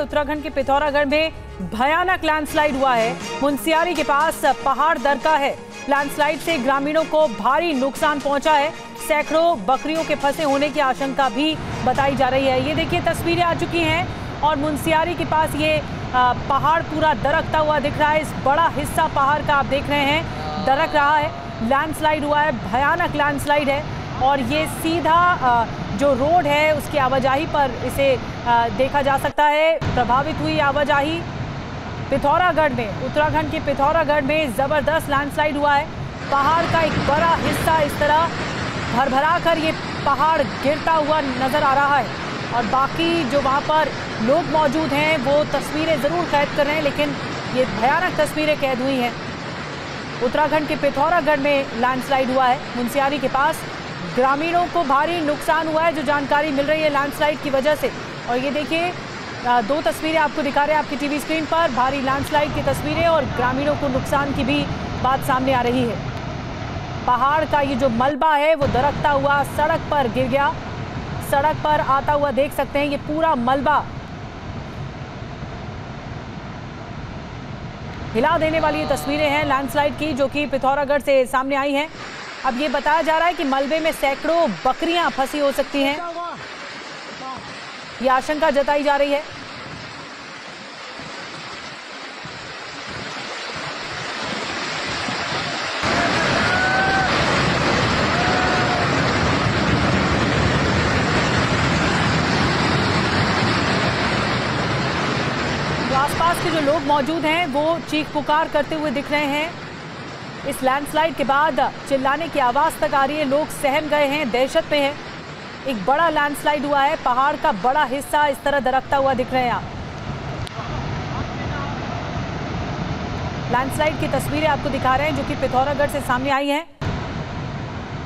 उत्तराखंड के पिथौरागढ़ में भयानक लैंडस्लाइड हुआ है। मुनस्यारी के पास पहाड़ दरका है। लैंडस्लाइड से ग्रामीणों को भारी नुकसान पहुंचा है। सैकड़ों बकरियों के फंसे होने की आशंका भी बताई जा रही है। ये देखिए तस्वीरें आ चुकी हैं और मुनस्यारी के पास ये पहाड़ पूरा दरकता हुआ दिख रहा है। इस बड़ा हिस्सा पहाड़ का आप देख रहे हैं दरक रहा है। लैंडस्लाइड हुआ है, भयानक लैंडस्लाइड है और ये सीधा जो रोड है उसकी आवाजाही पर इसे देखा जा सकता है। प्रभावित हुई आवाजाही पिथौरागढ़ में, उत्तराखंड के पिथौरागढ़ में जबरदस्त लैंडस्लाइड हुआ है। पहाड़ का एक बड़ा हिस्सा इस तरह भरभरा कर ये पहाड़ गिरता हुआ नजर आ रहा है और बाकी जो वहाँ पर लोग मौजूद हैं वो तस्वीरें ज़रूर कैद कर रहे हैं, लेकिन ये भयानक तस्वीरें कैद हुई हैं। उत्तराखंड के पिथौरागढ़ में लैंडस्लाइड हुआ है। मुनस्यारी के पास ग्रामीणों को भारी नुकसान हुआ है, जो जानकारी मिल रही है लैंडस्लाइड की वजह से। और ये देखिए दो तस्वीरें आपको दिखा रहे हैं आपकी टीवी स्क्रीन पर, भारी लैंडस्लाइड की तस्वीरें और ग्रामीणों को नुकसान की भी बात सामने आ रही है। पहाड़ का ये जो मलबा है वो दरकता हुआ सड़क पर गिर गया। सड़क पर आता हुआ देख सकते हैं ये पूरा मलबा। हिला देने वाली ये तस्वीरें हैं लैंडस्लाइड की, जो कि पिथौरागढ़ से सामने आई हैं। अब ये बताया जा रहा है कि मलबे में सैकड़ों बकरियां फंसी हो सकती हैं, ये आशंका जताई जा रही है। तो आसपास के जो लोग मौजूद हैं वो चीख पुकार करते हुए दिख रहे हैं। इस लैंडस्लाइड के बाद चिल्लाने की आवाज तक आ रही है। लोग सहम गए हैं, दहशत में हैं। एक बड़ा लैंडस्लाइड हुआ है, पहाड़ का बड़ा हिस्सा इस तरह दरकता हुआ दिख रहे हैं आप। लैंडस्लाइड की तस्वीरें आपको दिखा रहे हैं जो कि पिथौरागढ़ से सामने आई हैं।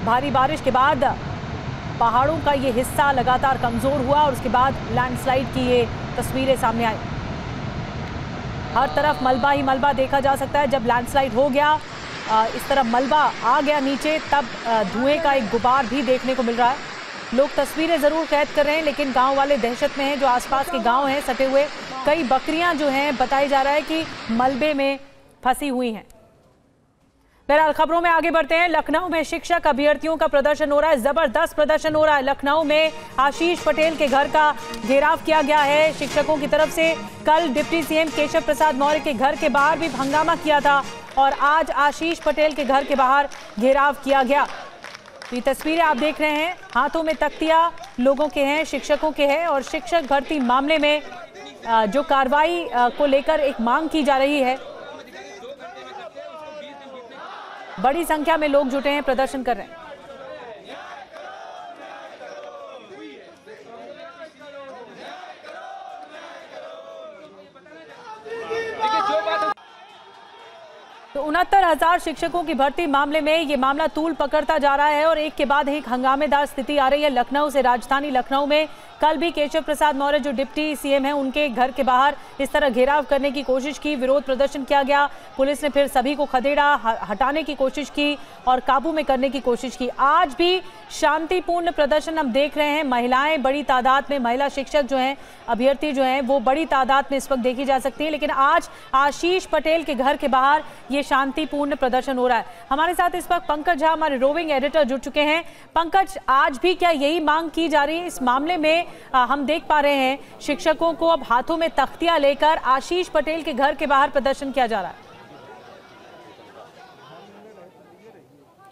भारी बारिश के बाद पहाड़ों का ये हिस्सा लगातार कमजोर हुआ और उसके बाद लैंडस्लाइड की ये तस्वीरें सामने आई। हर तरफ मलबा ही मलबा देखा जा सकता है। जब लैंडस्लाइड हो गया, इस तरह मलबा आ गया नीचे, तब धुएं का एक गुबार भी देखने को मिल रहा है। लोग तस्वीरें ज़रूर कैद कर रहे हैं, लेकिन गांव वाले दहशत में हैं। जो आसपास के गांव हैं सटे हुए, कई बकरियां जो हैं बताई जा रहा है कि मलबे में फंसी हुई हैं। बहरहाल खबरों में आगे बढ़ते हैं। लखनऊ में शिक्षक अभ्यर्थियों का प्रदर्शन हो रहा है, जबरदस्त प्रदर्शन हो रहा है। लखनऊ में आशीष पटेल के घर का घेराव किया गया है शिक्षकों की तरफ से। कल डिप्टी सीएम केशव प्रसाद मौर्य के घर के बाहर भी हंगामा किया था और आज आशीष पटेल के घर के बाहर घेराव किया गया। ये तस्वीरें आप देख रहे हैं, हाथों में तख्तियां लोगों के हैं, शिक्षकों के हैं और शिक्षक भर्ती मामले में जो कार्रवाई को लेकर एक मांग की जा रही है। बड़ी संख्या में लोग जुटे हैं, प्रदर्शन कर रहे हैं। तो 69,000 शिक्षकों की भर्ती मामले में ये मामला तूल पकड़ता जा रहा है और एक के बाद एक हंगामेदार स्थिति आ रही है लखनऊ से। राजधानी लखनऊ में कल भी केशव प्रसाद मौर्य जो डिप्टी सीएम हैं उनके घर के बाहर इस तरह घेराव करने की कोशिश की, विरोध प्रदर्शन किया गया। पुलिस ने फिर सभी को खदेड़ा, हटाने की कोशिश की और काबू में करने की कोशिश की। आज भी शांतिपूर्ण प्रदर्शन हम देख रहे हैं। महिलाएं बड़ी तादाद में, महिला शिक्षक जो हैं, अभ्यर्थी जो हैं वो बड़ी तादाद में इस वक्त देखी जा सकती है। लेकिन आज आशीष पटेल के घर के बाहर ये शांतिपूर्ण प्रदर्शन हो रहा है। हमारे साथ इस वक्त पंकज झा, हमारे रोविंग एडिटर, जुड़ चुके हैं। पंकज, आज भी क्या यही मांग की जा रही है? इस मामले में हम देख पा रहे हैं शिक्षकों को अब हाथों में तख्तियां लेकर आशीष पटेल के घर के बाहर प्रदर्शन किया जा रहा है।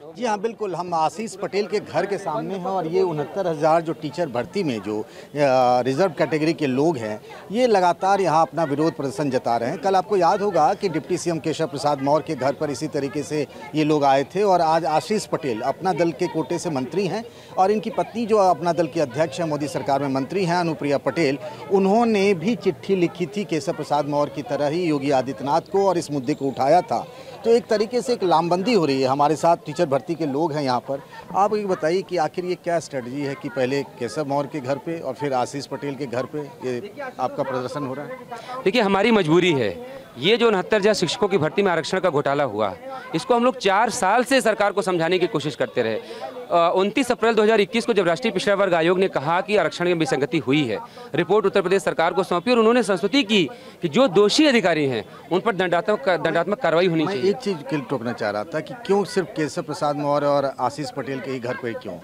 जी हाँ, बिल्कुल, हम आशीष पटेल के घर के सामने हैं और ये 69,000 जो टीचर भर्ती में जो रिजर्व कैटेगरी के लोग हैं ये लगातार यहाँ अपना विरोध प्रदर्शन जता रहे हैं। कल आपको याद होगा कि डिप्टी सीएम केशव प्रसाद मौर्य के घर पर इसी तरीके से ये लोग आए थे और आज आशीष पटेल अपना दल के कोटे से मंत्री हैं और इनकी पत्नी जो अपना दल की अध्यक्ष है, मोदी सरकार में मंत्री हैं, अनुप्रिया पटेल, उन्होंने भी चिट्ठी लिखी थी केशव प्रसाद मौर्य की तरह ही योगी आदित्यनाथ को और इस मुद्दे को उठाया था। तो एक तरीके से एक लामबंदी हो रही है। हमारे साथ टीचर भर्ती के लोग हैं यहाँ पर। आप ये बताइए कि आखिर ये क्या स्ट्रेटजी है कि पहले केशव मौर्य के घर पे और फिर आशीष पटेल के घर पे ये आपका प्रदर्शन हो रहा है? देखिए, हमारी मजबूरी है। ये जो 69,000 शिक्षकों की भर्ती में आरक्षण का घोटाला हुआ, इसको हम लोग 4 साल से सरकार को समझाने की कोशिश करते रहे। 29 अप्रैल 2021 को जब राष्ट्रीय पिछड़ा वर्ग आयोग ने कहा कि आरक्षण में विसंगति हुई है, रिपोर्ट उत्तर प्रदेश सरकार को सौंपी और उन्होंने संस्तुति की कि जो दोषी अधिकारी हैं उन पर दंडात्मक कार्रवाई होनी चाहिए। एक चीज के टोकना चाह रहा था कि क्यों सिर्फ केशव प्रसाद मौर्य और आशीष पटेल के ही घर पे, क्यों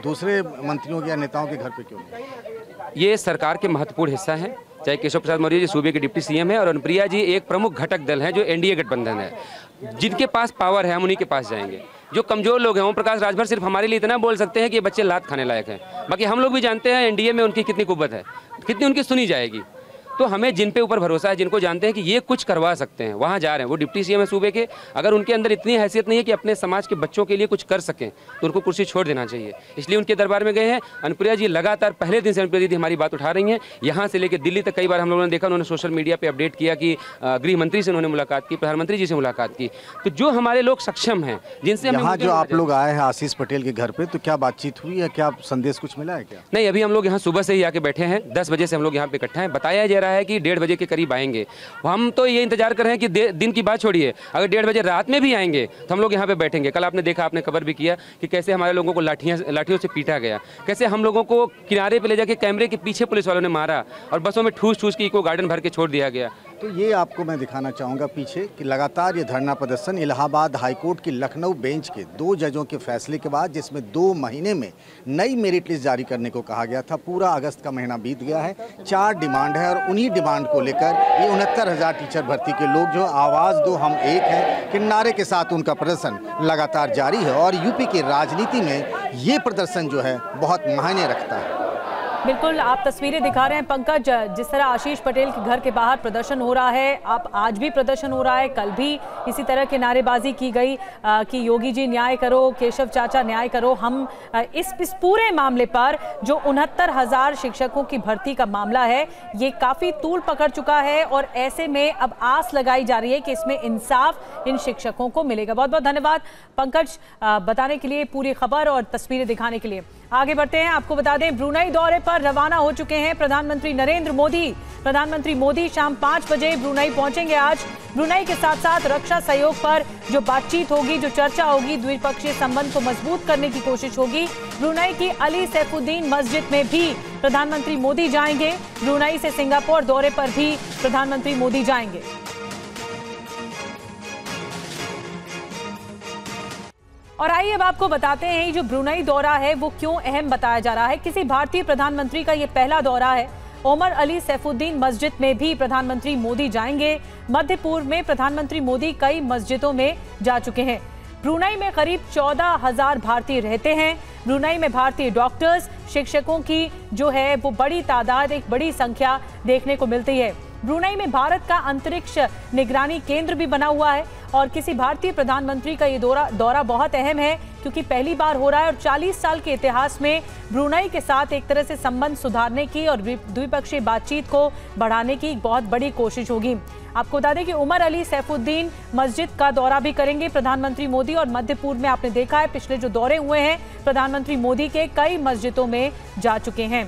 दूसरे मंत्रियों के या नेताओं के घर पे क्यों नहीं? ये सरकार के महत्वपूर्ण हिस्सा है। चाहे केशव प्रसाद मौर्य जी सूबे के डिप्टी सीएम है और अनुप्रिया जी एक प्रमुख घटक दल है जो एनडीए गठबंधन है। जिनके पास पावर है हम उन्हीं के पास जाएंगे। जो कमजोर लोग हैं, ओम प्रकाश राजभर सिर्फ हमारे लिए इतना बोल सकते हैं कि ये बच्चे लात खाने लायक हैं। बाकी हम लोग भी जानते हैं एनडीए में उनकी कितनी कुव्वत है, कितनी उनकी सुनी जाएगी। तो हमें जिन पे ऊपर भरोसा है, जिनको जानते हैं कि ये कुछ करवा सकते हैं, वहाँ जा रहे हैं। वो डिप्टी सीएम है सूबे के, अगर उनके अंदर इतनी हैसियत नहीं है कि अपने समाज के बच्चों के लिए कुछ कर सकें तो उनको कुर्सी छोड़ देना चाहिए। इसलिए उनके दरबार में गए हैं। अनुप्रिया जी लगातार पहले दिन से अनुप्रिया जी हमारी बात उठा रही हैं। यहाँ से लेकर दिल्ली तक कई बार हम लोगों ने देखा, उन्होंने सोशल मीडिया पर अपडेट किया कि गृह मंत्री से उन्होंने मुलाकात की, प्रधानमंत्री जी से मुलाकात की। तो जो हमारे लोग सक्षम हैं, जिनसे यहाँ जो आप लोग आए हैं आशीष पटेल के घर पे, तो क्या बातचीत हुई है, क्या संदेश कुछ मिला है क्या? नहीं, अभी हम लोग यहाँ सुबह से ही आके बैठे हैं। 10 बजे से हम लोग यहाँ पे इकट्ठा हैं। बताया जा रहा है कि 1:30 बजे के करीब आएंगे। हम तो ये इंतजार कर रहे हैं कि दिन की बात छोड़िए, अगर 1:30 बजे रात में भी आएंगे तो हम लोग यहाँ पे बैठेंगे। कल आपने देखा, आपने खबर भी किया कि कैसे हमारे लोगों को लाठियों से पीटा गया, कैसे हम लोगों को किनारे पे ले जाके कैमरे के पीछे पुलिस वालों ने मारा और बसों में ठूस के इको गार्डन भर के छोड़ दिया गया। तो ये आपको मैं दिखाना चाहूँगा पीछे कि लगातार ये धरना प्रदर्शन इलाहाबाद हाईकोर्ट की लखनऊ बेंच के 2 जजों के फैसले के बाद, जिसमें 2 महीने में नई मेरिट लिस्ट जारी करने को कहा गया था। पूरा अगस्त का महीना बीत गया है। 4 डिमांड है और उन्हीं डिमांड को लेकर ये 69,000 टीचर भर्ती के लोग जो आवाज़ दो हम एक हैं कि नारे के साथ उनका प्रदर्शन लगातार जारी है। और यूपी की राजनीति में ये प्रदर्शन जो है बहुत मायने रखता है। बिल्कुल, आप तस्वीरें दिखा रहे हैं पंकज, जिस तरह आशीष पटेल के घर के बाहर प्रदर्शन हो रहा है। आप आज भी प्रदर्शन हो रहा है, कल भी इसी तरह की नारेबाजी की गई कि योगी जी न्याय करो, केशव चाचा न्याय करो। हम इस पूरे मामले पर जो 69,000 शिक्षकों की भर्ती का मामला है, ये काफ़ी तूल पकड़ चुका है और ऐसे में अब आस लगाई जा रही है कि इसमें इंसाफ इन शिक्षकों को मिलेगा। बहुत बहुत धन्यवाद पंकज बताने के लिए, पूरी खबर और तस्वीरें दिखाने के लिए। आगे बढ़ते हैं, आपको बता दें ब्रुनई दौरे पर रवाना हो चुके हैं प्रधानमंत्री नरेंद्र मोदी। प्रधानमंत्री मोदी शाम 5 बजे ब्रुनई पहुंचेंगे। आज ब्रुनई के साथ साथ रक्षा सहयोग पर जो बातचीत होगी, जो चर्चा होगी, द्विपक्षीय संबंध को मजबूत करने की कोशिश होगी। ब्रुनई की अली सैफुद्दीन मस्जिद में भी प्रधानमंत्री मोदी जाएंगे। ब्रुनई से सिंगापुर दौरे पर भी प्रधानमंत्री मोदी जाएंगे। और आइए अब आपको बताते हैं जो ब्रुनई दौरा है वो क्यों अहम बताया जा रहा है। किसी भारतीय प्रधानमंत्री का ये पहला दौरा है। ओमर अली सैफुद्दीन मस्जिद में भी प्रधानमंत्री मोदी जाएंगे। मध्य पूर्व में प्रधानमंत्री मोदी कई मस्जिदों में जा चुके हैं। ब्रुनई में करीब 14,000 भारतीय रहते हैं। ब्रुनई में भारतीय डॉक्टर्स, शिक्षकों की जो है वो बड़ी तादाद, एक बड़ी संख्या देखने को मिलती है। ब्रुनई में भारत का अंतरिक्ष निगरानी केंद्र भी बना हुआ है और किसी भारतीय प्रधानमंत्री का ये दौरा बहुत अहम है क्योंकि पहली बार हो रहा है और 40 साल के इतिहास में ब्रुनई के साथ एक तरह से संबंध सुधारने की और द्विपक्षीय बातचीत को बढ़ाने की एक बहुत बड़ी कोशिश होगी। आपको बता दें कि उमर अली सैफुद्दीन मस्जिद का दौरा भी करेंगे प्रधानमंत्री मोदी और मध्य पूर्व में आपने देखा है पिछले जो दौरे हुए हैं प्रधानमंत्री मोदी के कई मस्जिदों में जा चुके हैं।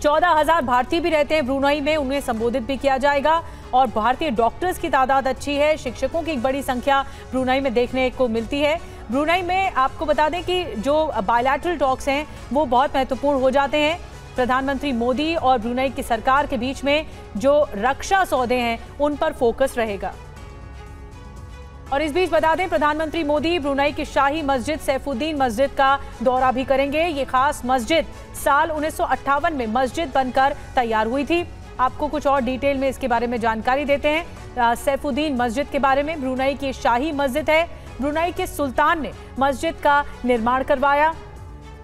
14,000 भारतीय भी रहते हैं ब्रुनई में, उन्हें संबोधित भी किया जाएगा और भारतीय डॉक्टर्स की तादाद अच्छी है। शिक्षकों की एक बड़ी संख्या ब्रुनई में देखने को मिलती है। ब्रुनई में आपको बता दें कि जो बायलैटरल टॉक्स हैं वो बहुत महत्वपूर्ण हो जाते हैं। प्रधानमंत्री मोदी और ब्रुनई की सरकार के बीच में जो रक्षा सौदे हैं उन पर फोकस रहेगा। और इस बीच बता दें प्रधानमंत्री मोदी ब्रुनई की शाही मस्जिद सैफुद्दीन मस्जिद का दौरा भी करेंगे। ये खास मस्जिद साल 1958 में मस्जिद बनकर तैयार हुई थी। आपको कुछ और डिटेल में इसके बारे में जानकारी देते हैं सैफुद्दीन मस्जिद के बारे में। ब्रुनई की शाही मस्जिद है। ब्रुनई के सुल्तान ने मस्जिद का निर्माण करवाया।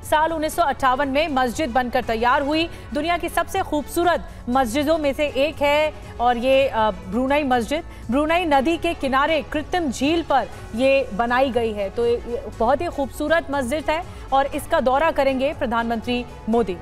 साल 1958 में मस्जिद बनकर तैयार हुई। दुनिया की सबसे खूबसूरत मस्जिदों में से एक है और ये ब्रुनई मस्जिद ब्रुनई नदी के किनारे कृत्रिम झील पर ये बनाई गई है। तो बहुत ही खूबसूरत मस्जिद है और इसका दौरा करेंगे प्रधानमंत्री मोदी।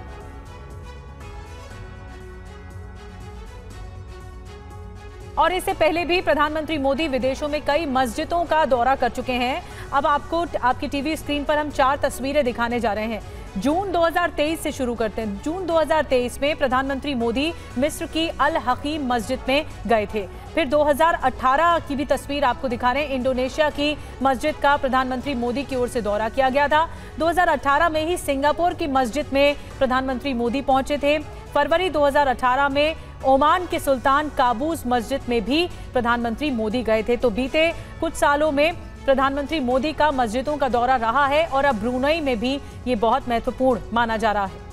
और इससे पहले भी प्रधानमंत्री मोदी विदेशों में कई मस्जिदों का दौरा कर चुके हैं। अब आपको आपकी टीवी स्क्रीन पर हम 4 तस्वीरें दिखाने जा रहे हैं जून 2023 से शुरू करते हैं। जून 2023 में प्रधानमंत्री मोदी मिस्र की अल हकीम मस्जिद में गए थे। फिर 2018 की भी तस्वीर आपको दिखा रहे हैं। इंडोनेशिया की मस्जिद का प्रधानमंत्री मोदी की ओर से दौरा किया गया था। 2018 में ही सिंगापुर की मस्जिद में प्रधानमंत्री मोदी पहुंचे थे। फरवरी 2018 में ओमान के सुल्तान काबूस मस्जिद में भी प्रधानमंत्री मोदी गए थे। तो बीते कुछ सालों में प्रधानमंत्री मोदी का मस्जिदों का दौरा रहा है और अब ब्रुनेई में भी ये बहुत महत्वपूर्ण माना जा रहा है।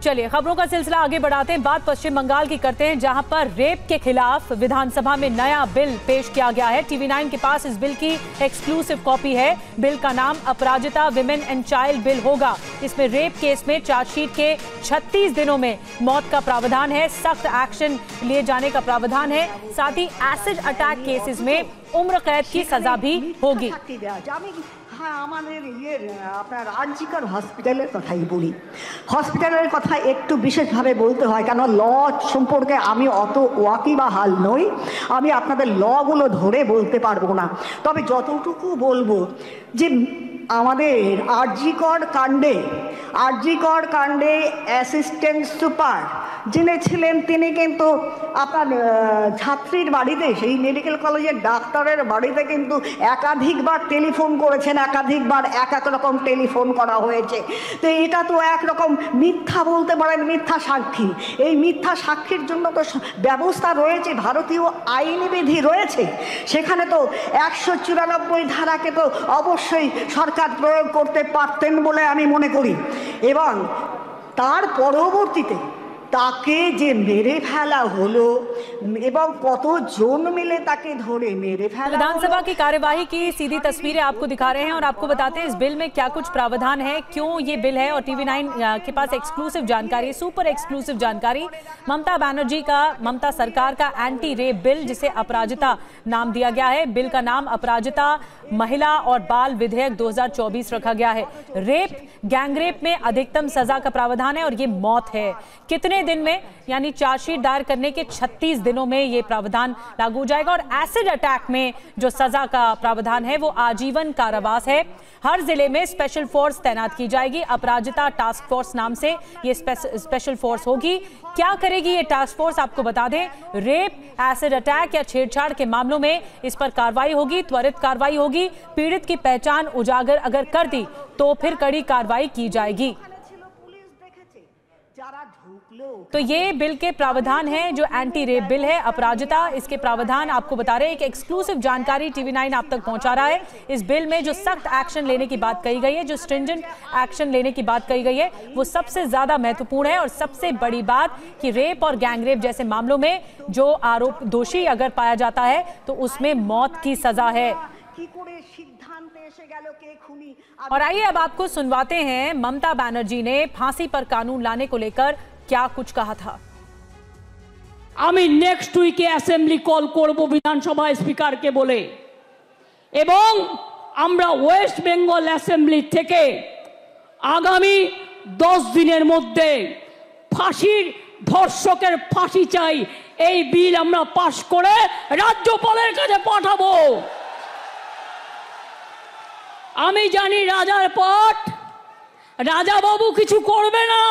चलिए खबरों का सिलसिला आगे बढ़ाते हैं। बात पश्चिम बंगाल की करते हैं, जहां पर रेप के खिलाफ विधानसभा में नया बिल पेश किया गया है। TV9 के पास इस बिल की एक्सक्लूसिव कॉपी है। बिल का नाम अपराजिता विमेन एंड चाइल्ड बिल होगा। इसमें रेप केस में चार्जशीट के 36 दिनों में मौत का प्रावधान है, सख्त एक्शन लिए जाने का प्रावधान है। साथ ही एसिड अटैक केसेस में उम्र कैद की सजा भी होगी। হ্যাঁ, আমাদের আপনার আরজিকর হসপিটালের কথাই বলি। হসপিটালের কথা একটু বিশেষভাবে বলতে হয়, কেন ল সম্পর্কে আমি অত ওয়াকিবহাল নই, আমি আপনাদের লগুলো ধরে বলতে পারবো না। তবে যতটুকু বলবো যে আমাদের আরজিকর কাণ্ডে অ্যাসিস্ট্যান্ট সুপার যিনি ছিলেন তিনি কিন্তু আপনার ছাত্রীর বাড়িতে, সেই মেডিকেল কলেজের ডাক্তারের বাড়িতে কিন্তু একাধিকবার টেলিফোন করেছেন, একাধিকবার এক এক রকম টেলিফোন করা হয়েছে। তো এটা তো একরকম মিথ্যা বলতে পারেন, মিথ্যা সাক্ষী। এই মিথ্যা সাক্ষীর জন্য তো ব্যবস্থা রয়েছে, ভারতীয় আইনি বিধি রয়েছে। সেখানে তো 194 ধারাকে তো অবশ্যই সরকার প্রয়োগ করতে পারতেন বলে আমি মনে করি। এবং তার পরবর্তীতে তাকে যে মেরে ফেলা হলো এবং কতজন মিলে তাকে ধরে মেরে ফেলা। विधानसभा की कार्यवाही की सीधी तस्वीरें आपको दिखा रहे हैं और आपको बताते हैं इस बिल में क्या कुछ प्रावधान है, क्यों ये बिल है। और TV9 के पास एक्सक्लूसिव जानकारी, सुपर एक्सक्लूसिव जानकारी। ममता सरकार का एंटी रेप बिल, जिसे अपराजिता नाम दिया गया है। बिल का नाम अपराजिता महिला और बाल विधेयक 2024 रखा गया है। रेप, गैंगरेप में अधिकतम सजा का प्रावधान है और ये मौत है। कितने दिन में, यानी चार्जशीट दायर करने के 36 दिनों में ये प्रावधान लागू हो जाएगा। और एसिड अटैक में जो सजा का प्रावधान है वो आजीवन कारावास है। हर जिले में स्पेशल फोर्स तैनात की जाएगी। अपराजिता टास्क फोर्स नाम से ये स्पेशल फोर्स होगी। क्या करेगी ये टास्क फोर्स, आपको बता दें। रेप, एसिड अटैक या छेड़छाड़ के मामलों में इस पर कार्रवाई होगी, त्वरित कार्रवाई होगी। पीड़ित की पहचान उजागर अगर कर दी तो फिर कड़ी कार्रवाई की जाएगी। तो ये बिल के प्रावधान है, जो एंटी रेप बिल है अपराजिता, इसके प्रावधान आपको बता रहे हैं। एक एक्सक्लूसिव जानकारी TV9 आप तक पहुंचा रहा है। इस बिल में जो सख्त एक्शन लेने की बात कही गई है, जो स्ट्रिंजेंट एक्शन लेने की बात कही गई है, वो सबसे ज्यादा महत्वपूर्ण है। और सबसे बड़ी बात कि रेप और गैंगरेप जैसे मामलों में जो दोषी अगर पाया जाता है तो उसमें मौत की सजा है। और आइए अब आपको सुनवाते हैं ममता बनर्जी ने फांसी पर कानून लाने को लेकर क्या कुछ कहा था। আমি নেক্সট উইকে অ্যাসেম্বলি কল করব বিধানসভা স্পিকারকে বলে, এবং আমরা ওয়েস্ট বেঙ্গল অ্যাসেম্বলি থেকে আগামী 10 দিনের মধ্যে ফাঁসির ধর্ষকের ফাঁসি চাই এই বিল আমরা পাশ করে রাজ্যপালের কাছে পাঠাবো। আমি জানি রাজার পাট রাজা বাবু কিছু করবে না,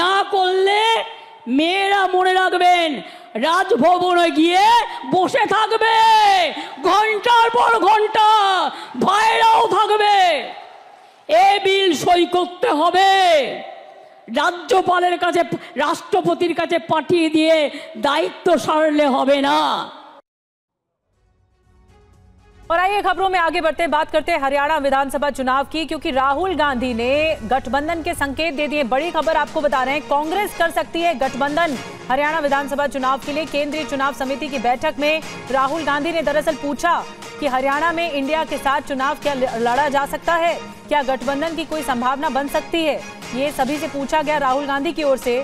না করলে মেয়েরা মনে রাখবেন রাজভবনে গিয়ে বসে থাকবে ঘন্টার পর ঘন্টা, ভাইরাও থাকবে। এই বিল সই করতে হবে, রাজ্যপালের কাছে, রাষ্ট্রপতির কাছে পাঠিয়ে দিয়ে দায়িত্ব সারলে হবে না। और आइए खबरों में आगे बढ़ते हैं, बात करते हैं हरियाणा विधानसभा चुनाव की, क्योंकि राहुल गांधी ने गठबंधन के संकेत दे दिए। बड़ी खबर आपको बता रहे हैं, कांग्रेस कर सकती है गठबंधन। हरियाणा विधानसभा चुनाव के लिए केंद्रीय चुनाव समिति की बैठक में राहुल गांधी ने दरअसल पूछा कि हरियाणा में इंडिया के साथ चुनाव क्या लड़ा जा सकता है, क्या गठबंधन की कोई संभावना बन सकती है। ये सभी से पूछा गया राहुल गांधी की ओर से।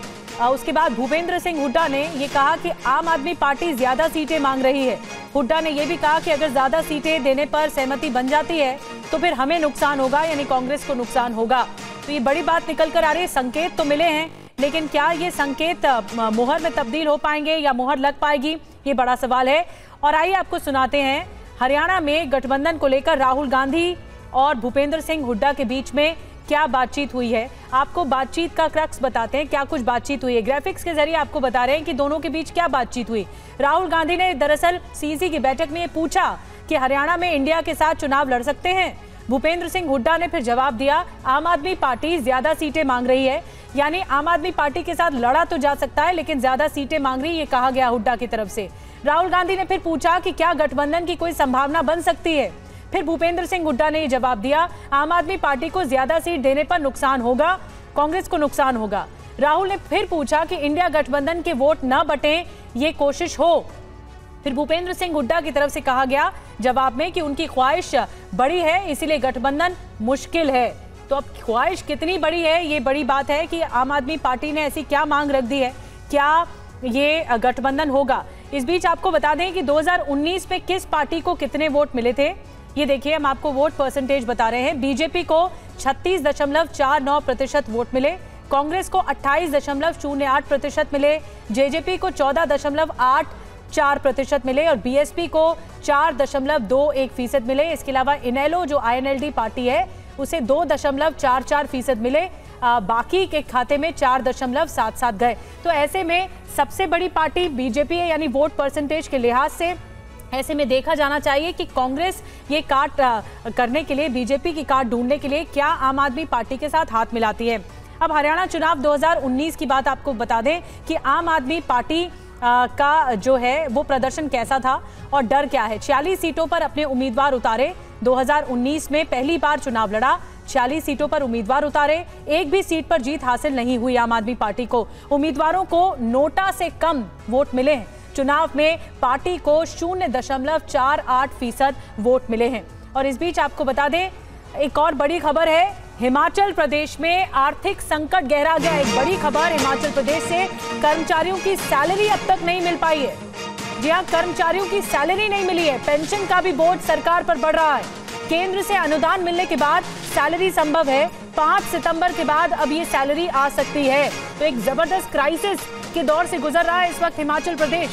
उसके बाद भूपेंद्र सिंह हुड्डा ने ये कहा कि आम आदमी पार्टी ज्यादा सीटें मांग रही है। हुड्डा ने यह भी कहा कि अगर ज्यादा सीटें देने पर सहमति बन जाती है तो फिर हमें नुकसान होगा, यानी कांग्रेस को नुकसान होगा। तो ये बड़ी बात निकल कर आ रही है। संकेत तो मिले हैं, लेकिन क्या ये संकेत मोहर में तब्दील हो पाएंगे या मोहर लग पाएगी, ये बड़ा सवाल है। और आइए आपको सुनाते हैं हरियाणा में गठबंधन को लेकर राहुल गांधी और भूपेंद्र सिंह हुड्डा के बीच में क्या बातचीत हुई है, आपको बातचीत का क्रक्स बताते हैं, क्या कुछ बातचीत हुई है। ग्राफिक्स के जरिए आपको बता रहे हैं कि दोनों के बीच क्या बातचीत हुई। राहुल गांधी ने दरअसल सीसी की बैठक में पूछा कि हरियाणा में इंडिया के साथ चुनाव लड़ सकते हैं। भूपेंद्र सिंह हुड्डा ने फिर जवाब दिया, आम आदमी पार्टी ज्यादा सीटें मांग रही है, यानी आम आदमी पार्टी के साथ लड़ा तो जा सकता है लेकिन ज्यादा सीटें मांग रही, ये कहा गया हुड्डा की तरफ से। राहुल गांधी ने फिर पूछा कि क्या गठबंधन की कोई संभावना बन सकती है। फिर भूपेंद्र सिंह हुड्डा ने ये जवाब दिया, आम आदमी पार्टी को ज्यादा सीट देने पर नुकसान होगा, कांग्रेस को नुकसान होगा। राहुल ने फिर पूछा कि इंडिया गठबंधन के वोट न बटे, ये कोशिश हो। फिर भूपेंद्र सिंह हुड्डा की तरफ से कहा गया जवाब में कि उनकी ख्वाहिश बड़ी है, इसीलिए गठबंधन मुश्किल है। तो अब ख्वाहिश कितनी बड़ी है, ये बड़ी बात है कि आम आदमी पार्टी ने ऐसी क्या मांग रख दी है, क्या ये गठबंधन होगा। इस बीच आपको बता दें कि 2019 में किस पार्टी को कितने वोट मिले थे, ये देखिए हम आपको वोट परसेंटेज बता रहे हैं। बीजेपी को 36.49% वोट मिले, कांग्रेस को 28.08% मिले, जेजेपी को 14.84% मिले और बीएसपी को 4.21% मिले। इसके अलावा इनेलो जो INLD पार्टी है उसे 2.44% मिले, बाकी के खाते में 4.77 गए। तो ऐसे में सबसे बड़ी पार्टी बीजेपी है, यानी वोट परसेंटेज के लिहाज से ऐसे में देखा जाना चाहिए कि कांग्रेस ये काट करने के लिए, बीजेपी की काट ढूंढने के लिए क्या आम आदमी पार्टी के साथ हाथ मिलाती है। अब हरियाणा चुनाव 2019 की बात आपको बता दें कि आम आदमी पार्टी का जो है वो प्रदर्शन कैसा था और डर क्या है। 46 सीटों पर अपने उम्मीदवार उतारे, 2019 में पहली बार चुनाव लड़ा, 46 सीटों पर उम्मीदवार उतारे, एक भी सीट पर जीत हासिल नहीं हुई आम आदमी पार्टी को। उम्मीदवारों को नोटा से कम वोट मिले हैं। चुनाव में पार्टी को 0.48% वोट मिले हैं। और इस बीच आपको बता दें एक और बड़ी खबर है, हिमाचल प्रदेश में आर्थिक संकट गहरा गया। एक बड़ी खबर हिमाचल प्रदेश से, कर्मचारियों की सैलरी अब तक नहीं मिल पाई है। जी हां, कर्मचारियों की सैलरी नहीं मिली है, पेंशन का भी बोझ सरकार पर बढ़ रहा है। केंद्र से अनुदान मिलने के बाद सैलरी संभव है, 5 सितंबर के बाद अब ये सैलरी आ सकती है। तो एक जबरदस्त क्राइसिस के दौर से गुजर रहा है इस वक्त हिमाचल प्रदेश।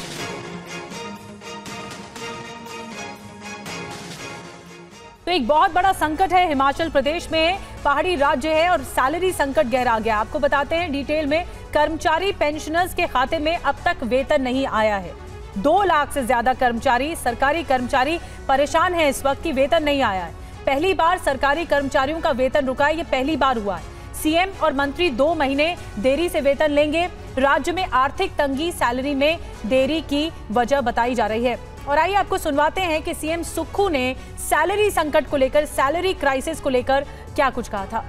तो एक बहुत बड़ा संकट है हिमाचल प्रदेश में, पहाड़ी राज्य है और सैलरी संकट गहरा गया। आपको बताते हैं डिटेल में, कर्मचारी पेंशनर्स के खाते में अब तक वेतन नहीं आया है। 2 लाख से ज्यादा कर्मचारी, सरकारी कर्मचारी परेशान हैं इस वक्त कि वेतन नहीं आया है। पहली बार सरकारी कर्मचारियों का वेतन रुका है, ये पहली बार हुआ है। सीएम और मंत्री 2 महीने देरी से वेतन लेंगे। राज्य में आर्थिक तंगी सैलरी में देरी की वजह बताई जा रही है। और आइए आपको सुनवाते हैं कि सीएम सुक्खू ने सैलरी संकट को लेकर, सैलरी क्राइसिस को लेकर क्या कुछ कहा था।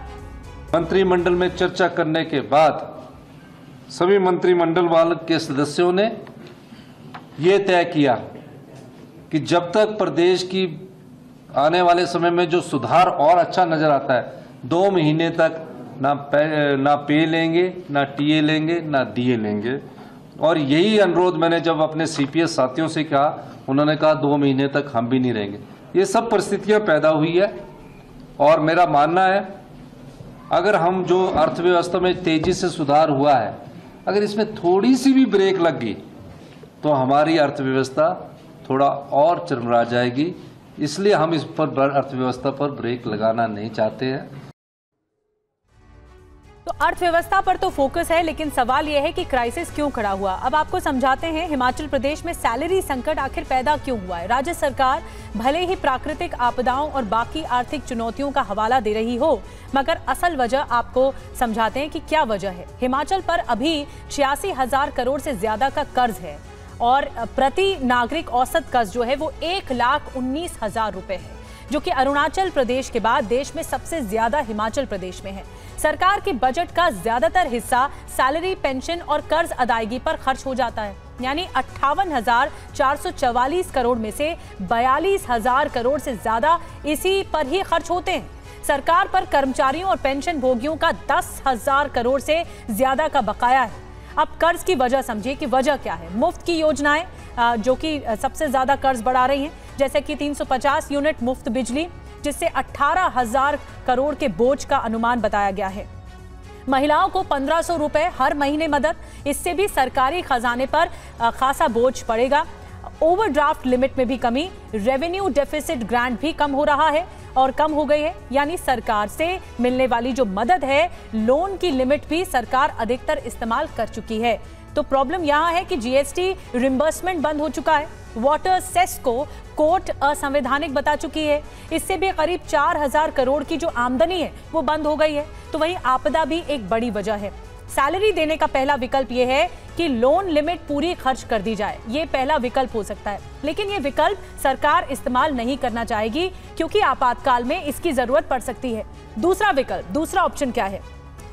मंत्रिमंडल में चर्चा करने के बाद सभी मंत्रिमंडल वाले के सदस्यों ने ये तय किया कि जब तक प्रदेश की आने वाले समय में जो सुधार और अच्छा नजर आता है, 2 महीने तक ना पे लेंगे, ना टीए लेंगे, ना डीए लेंगे। और यही अनुरोध मैंने जब अपने सीपीएस साथियों से कहा, उन्होंने कहा 2 महीने तक हम भी नहीं रहेंगे। ये सब परिस्थितियां पैदा हुई है और मेरा मानना है अगर हम जो अर्थव्यवस्था में तेजी से सुधार हुआ है, अगर इसमें थोड़ी सी भी ब्रेक लग गई तो हमारी अर्थव्यवस्था थोड़ा और चरमरा जाएगी। इसलिए हम इस पर अर्थव्यवस्था पर ब्रेक लगाना नहीं चाहते हैं। तो अर्थव्यवस्था पर तो फोकस है, लेकिन सवाल यह है कि क्राइसिस क्यों खड़ा हुआ। अब आपको समझाते हैं हिमाचल प्रदेश में सैलरी संकट आखिर पैदा क्यों हुआ है। राज्य सरकार भले ही प्राकृतिक आपदाओं और बाकी आर्थिक चुनौतियों का हवाला दे रही हो, मगर असल वजह आपको समझाते हैं कि क्या वजह है। हिमाचल पर अभी 86,000 करोड़ से ज्यादा का कर्ज है और प्रति नागरिक औसत कर्ज जो है वो 1,19,000 रुपए है, जो कि अरुणाचल प्रदेश के बाद देश में सबसे ज्यादा हिमाचल प्रदेश में है। सरकार के बजट का ज्यादातर हिस्सा सैलरी, पेंशन और कर्ज अदायगी पर खर्च हो जाता है, यानी 58,444 करोड़ में से 42,000 करोड़ से ज्यादा इसी पर ही खर्च होते हैं। सरकार पर कर्मचारियों और पेंशन भोगियों का 10,000 करोड़ से ज्यादा का बकाया है। अब कर्ज की वजह समझिए कि वजह क्या है। मुफ्त की योजनाएं जो कि सबसे ज्यादा कर्ज बढ़ा रही हैं, जैसे कि 350 यूनिट मुफ्त बिजली, जिससे 18,000 करोड़ के बोझ का अनुमान बताया गया है। महिलाओं को 1,500 रुपए हर महीने मदद, इससे भी सरकारी खजाने पर खासा बोझ पड़ेगा। ओवरड्राफ्ट लिमिट में भी कमी, रेवेन्यू डेफिसिट ग्रांट भी कम हो रहा है और कम हो गई है, यानी सरकार से मिलने वाली जो मदद है, लोन की लिमिट भी सरकार अधिकतर इस्तेमाल कर चुकी है। तो प्रॉब्लम यहां है कि जीएसटी रिम्बर्समेंट बंद हो चुका है, वाटर सेस को कोर्ट असंवैधानिक बता चुकी है, इससे भी करीब 4000 करोड़ की जो आमदनी है वो बंद हो गई है। तो वहीं आपदा भी एक बड़ी वजह है। सैलरी देने का पहला विकल्प ये है कि लोन लिमिट पूरी खर्च कर दी जाए, ये पहला विकल्प हो सकता है, लेकिन ये विकल्प सरकार इस्तेमाल नहीं करना चाहेगी क्योंकि आपातकाल में इसकी जरूरत पड़ सकती है। दूसरा विकल्प, दूसरा ऑप्शन क्या है?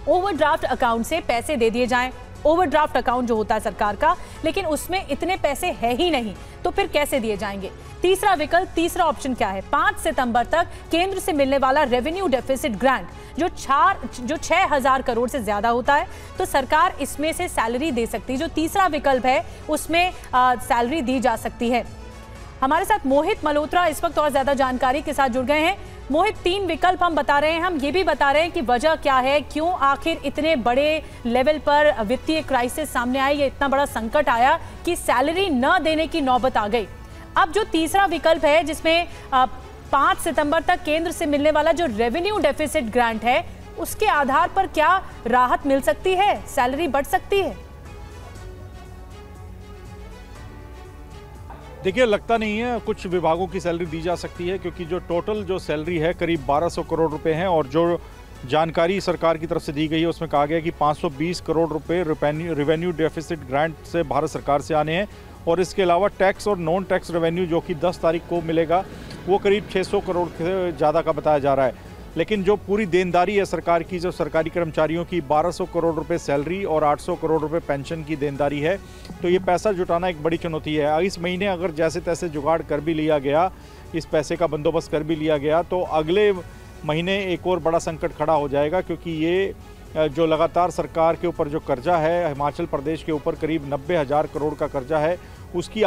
ओवरड्राफ्ट अकाउंट से पैसे दे दिए जाएं। ओवरड्राफ्ट अकाउंट जो होता है सरकार का, लेकिन उसमें इतने पैसे है ही नहीं, तो फिर कैसे दिए जाएंगे? तीसरा विकल्प, तीसरा ऑप्शन क्या है? 5 सितंबर तक केंद्र से मिलने वाला रेवेन्यू डेफिसिट ग्रांट जो 6000 करोड़ से ज्यादा होता है, तो सरकार इसमें से सैलरी दे सकती है। जो तीसरा विकल्प है उसमें सैलरी दी जा सकती है। हमारे साथ मोहित मल्होत्रा इस वक्त और ज्यादा जानकारी के साथ जुड़ गए हैं। मोहित, 3 विकल्प हम बता रहे हैं, हम ये भी बता रहे हैं कि वजह क्या है, क्यों आखिर इतने बड़े लेवल पर वित्तीय क्राइसिस सामने आया, ये इतना बड़ा संकट आया कि सैलरी न देने की नौबत आ गई। अब जो तीसरा विकल्प है जिसमें 5 सितंबर तक केंद्र से मिलने वाला जो रेवेन्यू डेफिसिट ग्रांट है, उसके आधार पर क्या राहत मिल सकती है, सैलरी बढ़ सकती है? देखिए, लगता नहीं है कुछ विभागों की सैलरी दी जा सकती है, क्योंकि जो टोटल जो सैलरी है करीब 1200 करोड़ रुपए है, और जो जानकारी सरकार की तरफ से दी गई है उसमें कहा गया कि 520 करोड़ रुपए रेवेन्यू डेफिसिट ग्रांट से भारत सरकार से आने हैं, और इसके अलावा टैक्स और नॉन टैक्स रेवेन्यू जो कि 10 तारीख को मिलेगा वो करीब 600 करोड़ से ज़्यादा का बताया जा रहा है। लेकिन जो पूरी देनदारी है सरकार की, जो सरकारी कर्मचारियों की 1200 करोड़ रुपए सैलरी और 800 करोड़ रुपए पेंशन की देनदारी है, तो ये पैसा जुटाना एक बड़ी चुनौती है। इस महीने अगर जैसे तैसे जुगाड़ कर भी लिया गया, इस पैसे का बंदोबस्त कर भी लिया गया, तो अगले महीने एक और बड़ा संकट खड़ा हो जाएगा, क्योंकि ये जो लगातार सरकार के ऊपर जो कर्जा है, हिमाचल प्रदेश के ऊपर करीब 90,000 करोड़ का कर्जा है, उसकी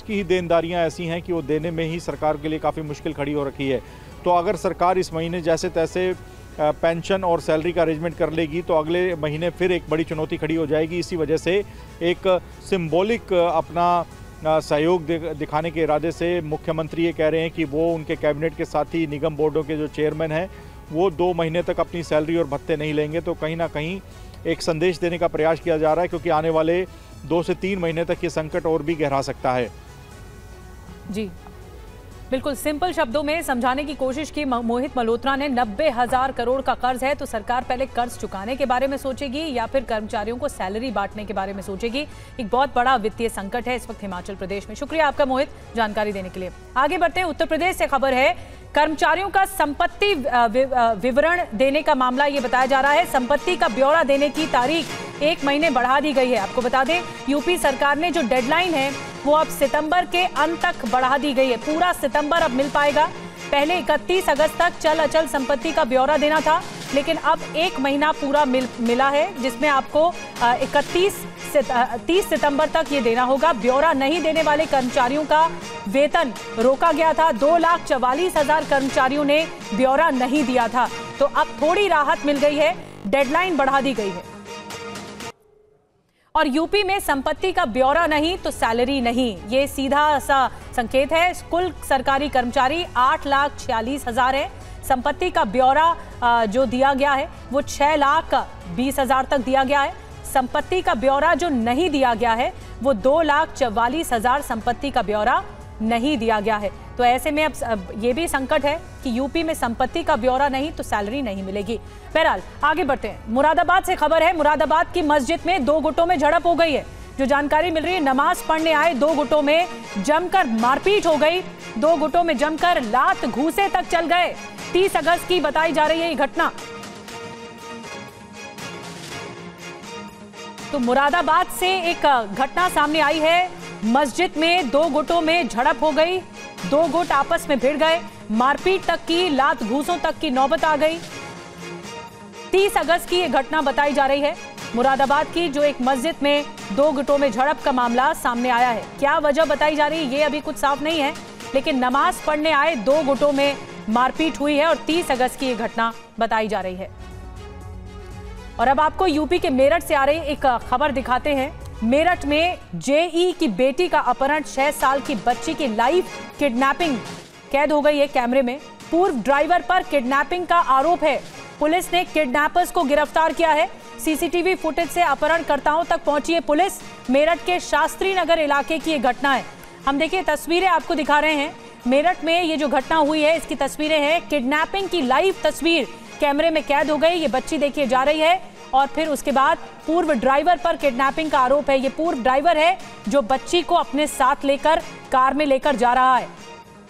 ही देनदारियां ऐसी हैं कि वो देने में ही सरकार के लिए काफ़ी मुश्किल खड़ी हो रखी है। तो अगर सरकार इस महीने जैसे तैसे पेंशन और सैलरी का अरेंजमेंट कर लेगी, तो अगले महीने फिर एक बड़ी चुनौती खड़ी हो जाएगी। इसी वजह से एक सिंबॉलिक अपना सहयोग दिखाने के इरादे से मुख्यमंत्री ये कह रहे हैं कि वो उनके कैबिनेट के साथ ही निगम बोर्डों के जो चेयरमैन हैं वो 2 महीने तक अपनी सैलरी और भत्ते नहीं लेंगे। तो कहीं ना कहीं एक संदेश देने का प्रयास किया जा रहा है, क्योंकि आने वाले 2 से 3 महीने तक ये संकट और भी गहरा सकता है। जी बिल्कुल, सिंपल शब्दों में समझाने की कोशिश की मोहित मल्होत्रा ने। 90,000 करोड़ का कर्ज है, तो सरकार पहले कर्ज चुकाने के बारे में सोचेगी या फिर कर्मचारियों को सैलरी बांटने के बारे में सोचेगी? एक बहुत बड़ा वित्तीय संकट है इस वक्त हिमाचल प्रदेश में। शुक्रिया आपका मोहित जानकारी देने के लिए। आगे बढ़ते हैं, उत्तर प्रदेश से खबर है, कर्मचारियों का संपत्ति विवरण देने का मामला ये बताया जा रहा है। संपत्ति का ब्यौरा देने की तारीख 1 महीने बढ़ा दी गई है। आपको बता दें, यूपी सरकार ने जो डेडलाइन है वो अब सितंबर के अंत तक बढ़ा दी गई है। पूरा सितंबर अब मिल पाएगा। पहले 31 अगस्त तक चल अचल संपत्ति का ब्यौरा देना था, लेकिन अब 1 महीना पूरा मिला है, जिसमें आपको 30 सितंबर तक ये देना होगा। ब्यौरा नहीं देने वाले कर्मचारियों का वेतन रोका गया था। 2,44,000 कर्मचारियों ने ब्यौरा नहीं दिया था, तो अब थोड़ी राहत मिल गई है, डेडलाइन बढ़ा दी गई है। और यूपी में संपत्ति का ब्यौरा नहीं तो सैलरी नहीं, ये सीधा सा संकेत है। कुल सरकारी कर्मचारी 8,46,000 है। संपत्ति का ब्यौरा जो दिया गया है वो 6,20,000 तक दिया गया है। संपत्ति का ब्यौरा जो नहीं दिया गया है वो 2,44,000 संपत्ति का ब्यौरा नहीं दिया गया है। तो ऐसे में अब ये भी संकट है कि यूपी में संपत्ति का ब्यौरा नहीं तो सैलरी नहीं मिलेगी। बहरहाल आगे बढ़ते हैं, मुरादाबाद से खबर है। मुरादाबाद की मस्जिद में 2 गुटों में झड़प हो गई है। जो जानकारी मिल रही है, नमाज पढ़ने आए 2 गुटों में जमकर मारपीट हो गई। 2 गुटों में जमकर लात घूसे तक चल गए। 30 अगस्त की बताई जा रही है ये घटना। तो मुरादाबाद से एक घटना सामने आई है। मस्जिद में 2 गुटों में झड़प हो गई। 2 गुट आपस में भिड़ गए, मारपीट तक की, लात घूसों तक की नौबत आ गई। 30 अगस्त की ये घटना बताई जा रही है मुरादाबाद की, जो एक मस्जिद में 2 गुटों में झड़प का मामला सामने आया है। क्या वजह बताई जा रही है ये अभी कुछ साफ नहीं है, लेकिन नमाज पढ़ने आए 2 गुटों में मारपीट हुई है और 30 अगस्त की ये घटना बताई जा रही है। और अब आपको यूपी के मेरठ से आ रही एक खबर दिखाते हैं। मेरठ में जेई की बेटी का अपहरण, 6 साल की बच्ची की लाइव किडनैपिंग कैद हो गई है कैमरे में। पूर्व ड्राइवर पर किडनैपिंग का आरोप है। पुलिस ने किडनैपर्स को गिरफ्तार किया है। सीसीटीवी फुटेज से अपहरणकर्ताओं तक पहुंची है पुलिस। मेरठ के शास्त्री नगर इलाके की ये घटना है। हम देखिए तस्वीरें आपको दिखा रहे हैं। मेरठ में ये जो घटना हुई है इसकी तस्वीरें हैं। किडनैपिंग की लाइव तस्वीर कैमरे में कैद हो गई। ये बच्ची देखिए जा रही है और फिर उसके बाद पूर्व ड्राइवर पर किडनैपिंग का आरोप है। ये पूर्व ड्राइवर है जो बच्ची को अपने साथ लेकर कार में लेकर जा रहा है।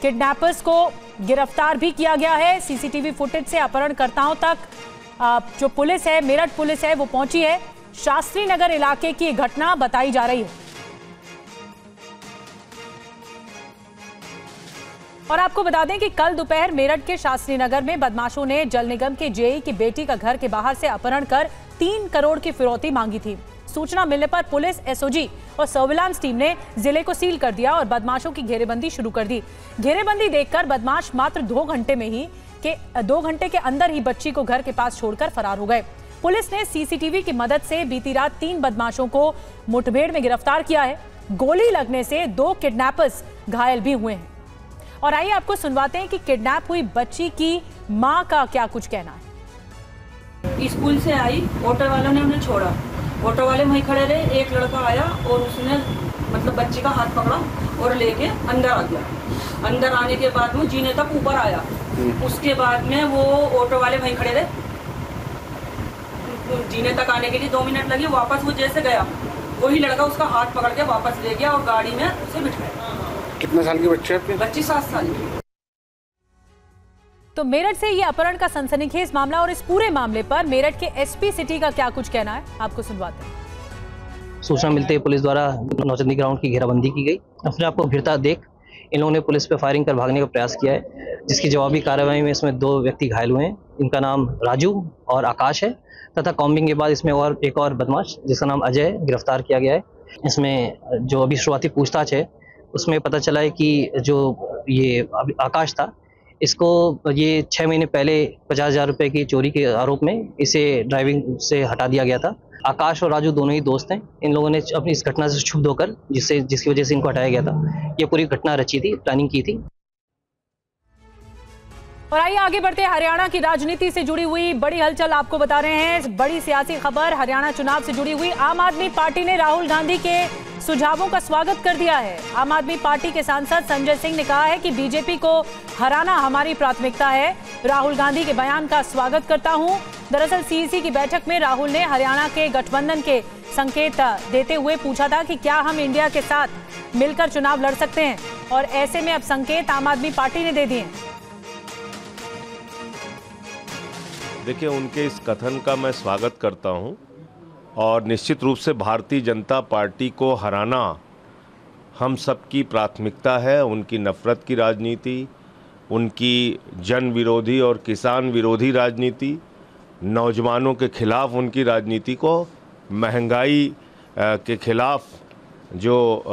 किडनैपर्स को गिरफ्तार भी किया गया है। सीसीटीवी फुटेज से अपहरणकर्ताओं तक जो पुलिस है, मेरठ पुलिस है, वो पहुंची है। शास्त्री नगर इलाके की घटना बताई जा रही है। और आपको बता दें कि कल दोपहर मेरठ के शास्त्री नगर में बदमाशों ने जल निगम के जेई की बेटी का घर के बाहर से अपहरण कर 3 करोड़ की फिरौती मांगी थी। सूचना मिलने पर पुलिस, एसओजी और सर्विलांस टीम ने जिले को सील कर दिया और बदमाशों की घेरेबंदी शुरू कर दी। घेरेबंदी देखकर बदमाश मात्र 2 घंटे के अंदर ही बच्ची को घर के पास छोड़कर फरार हो गए। पुलिस ने सीसीटीवी की मदद से बीती रात 3 बदमाशों को मुठभेड़ में गिरफ्तार किया है। गोली लगने से 2 किडनैपर्स घायल भी हुए हैं। और आइए आपको सुनवाते हैं कि किडनैप हुई बच्ची की मां का क्या कुछ कहना है। स्कूल से आई, ऑटो वालों ने उन्हें छोड़ा। ऑटो वाले वहीं खड़े रहे। एक लड़का आया और उसने मतलब बच्ची का हाथ पकड़ा और लेके अंदर आ गया। अंदर आने के बाद वो जीने तक ऊपर आया। उसके बाद में वो ऑटो वाले वहीं खड़े रहे। जीने तक आने के लिए 2 मिनट लगे। वापस वो जैसे गया वही लड़का उसका हाथ पकड़ के वापस ले गया और गाड़ी में उसे बिठाया। कितने साल की बच्ची है? बच्ची 7 साल की। तो मेरठ से ये अपहरण का सनसनीखेज मामला और इस पूरे मामले पर मेरठ के एसपी सिटी का क्या कुछ कहना है, आपको सुनवाते हैं। सूचना मिलते ही पुलिस द्वारा नौचंदी ग्राउंड की घेराबंदी की गई। अपने आप को घिरता देख इन लोगों ने पुलिस पे फायरिंग कर भागने का प्रयास किया है, जिसकी जवाबी कार्रवाई में इसमें 2 व्यक्ति घायल हुए हैं। इनका नाम राजू और आकाश है तथा कॉम्बिंग के बाद इसमें और एक और बदमाश जिसका नाम अजय गिरफ्तार किया गया है। इसमें जो अभी शुरुआती पूछताछ है उसमें पता चला है कि जो ये आकाश था, इसको ये 6 महीने पहले 50,000 रुपये की चोरी के आरोप में इसे ड्राइविंग से हटा दिया गया था। आकाश और राजू दोनों ही दोस्त हैं। इन लोगों ने अपनी इस घटना से क्षुब्ध होकर जिसकी वजह से इनको हटाया गया था, ये पूरी घटना रची थी, प्लानिंग की थी। और आइए आगे बढ़ते हैं। हरियाणा की राजनीति से जुड़ी हुई बड़ी हलचल आपको बता रहे हैं। बड़ी सियासी खबर हरियाणा चुनाव से जुड़ी हुई। आम आदमी पार्टी ने राहुल गांधी के सुझावों का स्वागत कर दिया है। आम आदमी पार्टी के सांसद संजय सिंह ने कहा है कि बीजेपी को हराना हमारी प्राथमिकता है। राहुल गांधी के बयान का स्वागत करता हूं। दरअसल सीईसी की बैठक में राहुल ने हरियाणा के गठबंधन के संकेत देते हुए पूछा था कि क्या हम इंडिया के साथ मिलकर चुनाव लड़ सकते हैं, और ऐसे में अब संकेत आम आदमी पार्टी ने दे दिए। देखिए, उनके इस कथन का मैं स्वागत करता हूं और निश्चित रूप से भारतीय जनता पार्टी को हराना हम सबकी प्राथमिकता है। उनकी नफरत की राजनीति, उनकी जन विरोधी और किसान विरोधी राजनीति, नौजवानों के खिलाफ उनकी राजनीति को, महंगाई के खिलाफ जो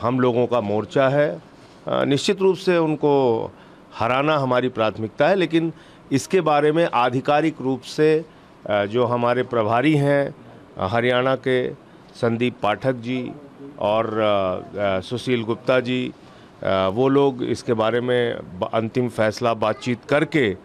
हम लोगों का मोर्चा है, निश्चित रूप से उनको हराना हमारी प्राथमिकता है। लेकिन इसके बारे में आधिकारिक रूप से जो हमारे प्रभारी हैं हरियाणा के संदीप पाठक जी और सुशील गुप्ता जी, वो लोग इसके बारे में अंतिम फैसला बातचीत करके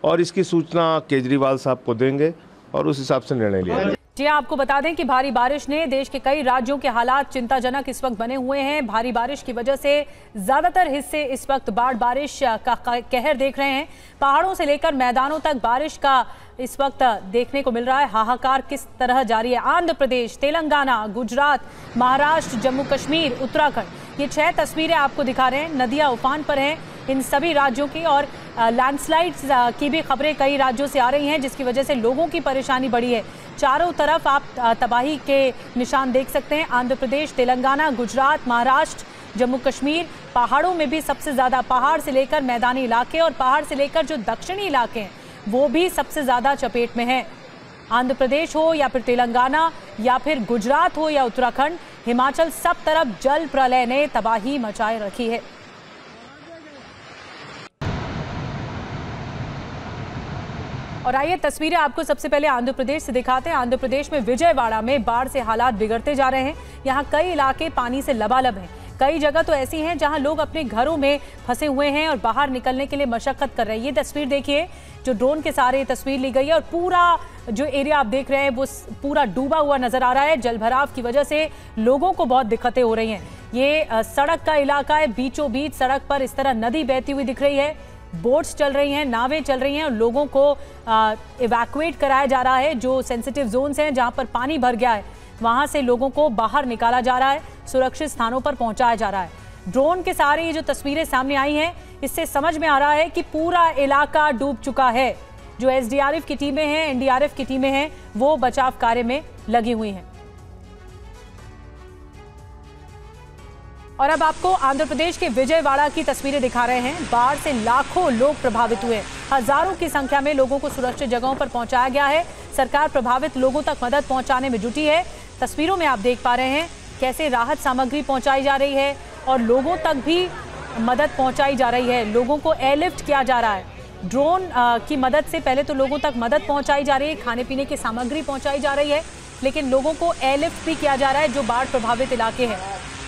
और इसकी सूचना केजरीवाल साहब को देंगे और उस हिसाब से निर्णय लिया जाएगा। जी आपको बता दें कि भारी बारिश ने देश के कई राज्यों के हालात चिंताजनक इस वक्त बने हुए हैं। भारी बारिश की वजह से ज्यादातर हिस्से इस वक्त बाढ़ बारिश का कहर देख रहे हैं। पहाड़ों से लेकर मैदानों तक बारिश का इस वक्त देखने को मिल रहा है। हाहाकार किस तरह जारी है। आंध्र प्रदेश, तेलंगाना, गुजरात, महाराष्ट्र, जम्मू कश्मीर, उत्तराखंड, ये 6 तस्वीरें आपको दिखा रहे हैं। नदियां उफान पर हैं इन सभी राज्यों की, और लैंडस्लाइड्स की भी खबरें कई राज्यों से आ रही हैं, जिसकी वजह से लोगों की परेशानी बढ़ी है। चारों तरफ आप तबाही के निशान देख सकते हैं। आंध्र प्रदेश, तेलंगाना, गुजरात, महाराष्ट्र, जम्मू कश्मीर, पहाड़ों में भी सबसे ज़्यादा, पहाड़ से लेकर मैदानी इलाके और पहाड़ से लेकर जो दक्षिणी इलाके हैं वो भी सबसे ज़्यादा चपेट में हैं। आंध्र प्रदेश हो या फिर तेलंगाना या फिर गुजरात हो या उत्तराखंड, हिमाचल, सब तरफ जल प्रलय ने तबाही मचाए रखी है। और आइए तस्वीरें आपको सबसे पहले आंध्र प्रदेश से दिखाते हैं। आंध्र प्रदेश में विजयवाड़ा में बाढ़ से हालात बिगड़ते जा रहे हैं। यहाँ कई इलाके पानी से लबालब हैं। कई जगह तो ऐसी हैं जहां लोग अपने घरों में फंसे हुए हैं और बाहर निकलने के लिए मशक्कत कर रहे हैं। ये तस्वीर देखिए जो ड्रोन के सहारे तस्वीर ली गई है और पूरा जो एरिया आप देख रहे हैं वो पूरा डूबा हुआ नजर आ रहा है। जलभराव की वजह से लोगों को बहुत दिक्कतें हो रही हैं। ये सड़क का इलाका है, बीचों बीच सड़क पर इस तरह नदी बहती हुई दिख रही है, बोट्स चल रही हैं, नावें चल रही हैं और लोगों को इवैक्यूएट कराया जा रहा है। जो सेंसिटिव जोन्स हैं जहां पर पानी भर गया है वहां से लोगों को बाहर निकाला जा रहा है, सुरक्षित स्थानों पर पहुंचाया जा रहा है। ड्रोन के सहारे ये जो तस्वीरें सामने आई हैं इससे समझ में आ रहा है कि पूरा इलाका डूब चुका है। जो एसडीआरएफ की टीमें हैं, एनडीआरएफ की टीमें हैं, वो बचाव कार्य में लगी हुई हैं। और अब आपको आंध्र प्रदेश के विजयवाड़ा की तस्वीरें दिखा रहे हैं। बाढ़ से लाखों लोग प्रभावित हुए, हजारों की संख्या में लोगों को सुरक्षित जगहों पर पहुंचाया गया है। सरकार प्रभावित लोगों तक मदद पहुंचाने में जुटी है। तस्वीरों में आप देख पा रहे हैं कैसे राहत सामग्री पहुंचाई जा रही है और लोगों तक भी मदद पहुंचाई जा रही है। लोगों को एयरलिफ्ट किया जा रहा है। ड्रोन की मदद से पहले तो लोगों तक मदद पहुंचाई जा रही है, खाने पीने की सामग्री पहुंचाई जा रही है, लेकिन लोगों को एयरलिफ्ट भी किया जा रहा है जो बाढ़ प्रभावित इलाके हैं।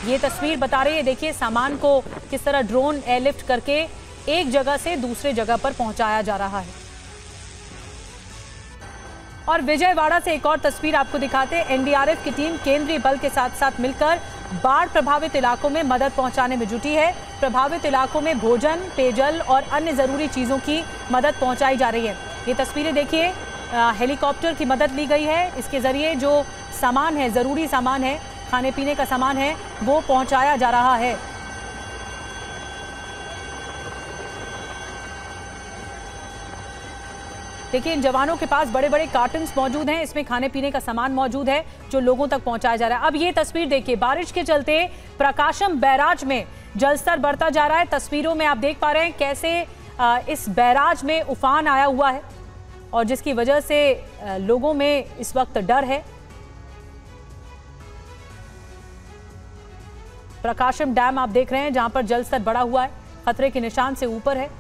ये तस्वीर बता रही है, देखिए सामान को किस तरह ड्रोन एयरलिफ्ट करके एक जगह से दूसरे जगह पर पहुंचाया जा रहा है। और विजयवाड़ा से एक और तस्वीर आपको दिखाते हैं। एनडीआरएफ की टीम केंद्रीय बल के साथ साथ मिलकर बाढ़ प्रभावित इलाकों में मदद पहुंचाने में जुटी है। प्रभावित इलाकों में भोजन, पेयजल और अन्य जरूरी चीजों की मदद पहुंचाई जा रही है। ये तस्वीरें देखिए, हेलीकॉप्टर की मदद ली गई है। इसके जरिए जो सामान है, जरूरी सामान है, खाने पीने का सामान है, वो पहुंचाया जा रहा है। देखिए इन जवानों के पास बड़े बड़े कार्टन्स मौजूद हैं, इसमें खाने पीने का सामान मौजूद है जो लोगों तक पहुंचाया जा रहा है। अब ये तस्वीर देखिए, बारिश के चलते प्रकाशम बैराज में जलस्तर बढ़ता जा रहा है। तस्वीरों में आप देख पा रहे हैं कैसे इस बैराज में उफान आया हुआ है और जिसकी वजह से लोगों में इस वक्त डर है। प्रकाशम डैम आप देख रहे हैं जहां पर जलस्तर बढ़ा हुआ है, खतरे के निशान से ऊपर है।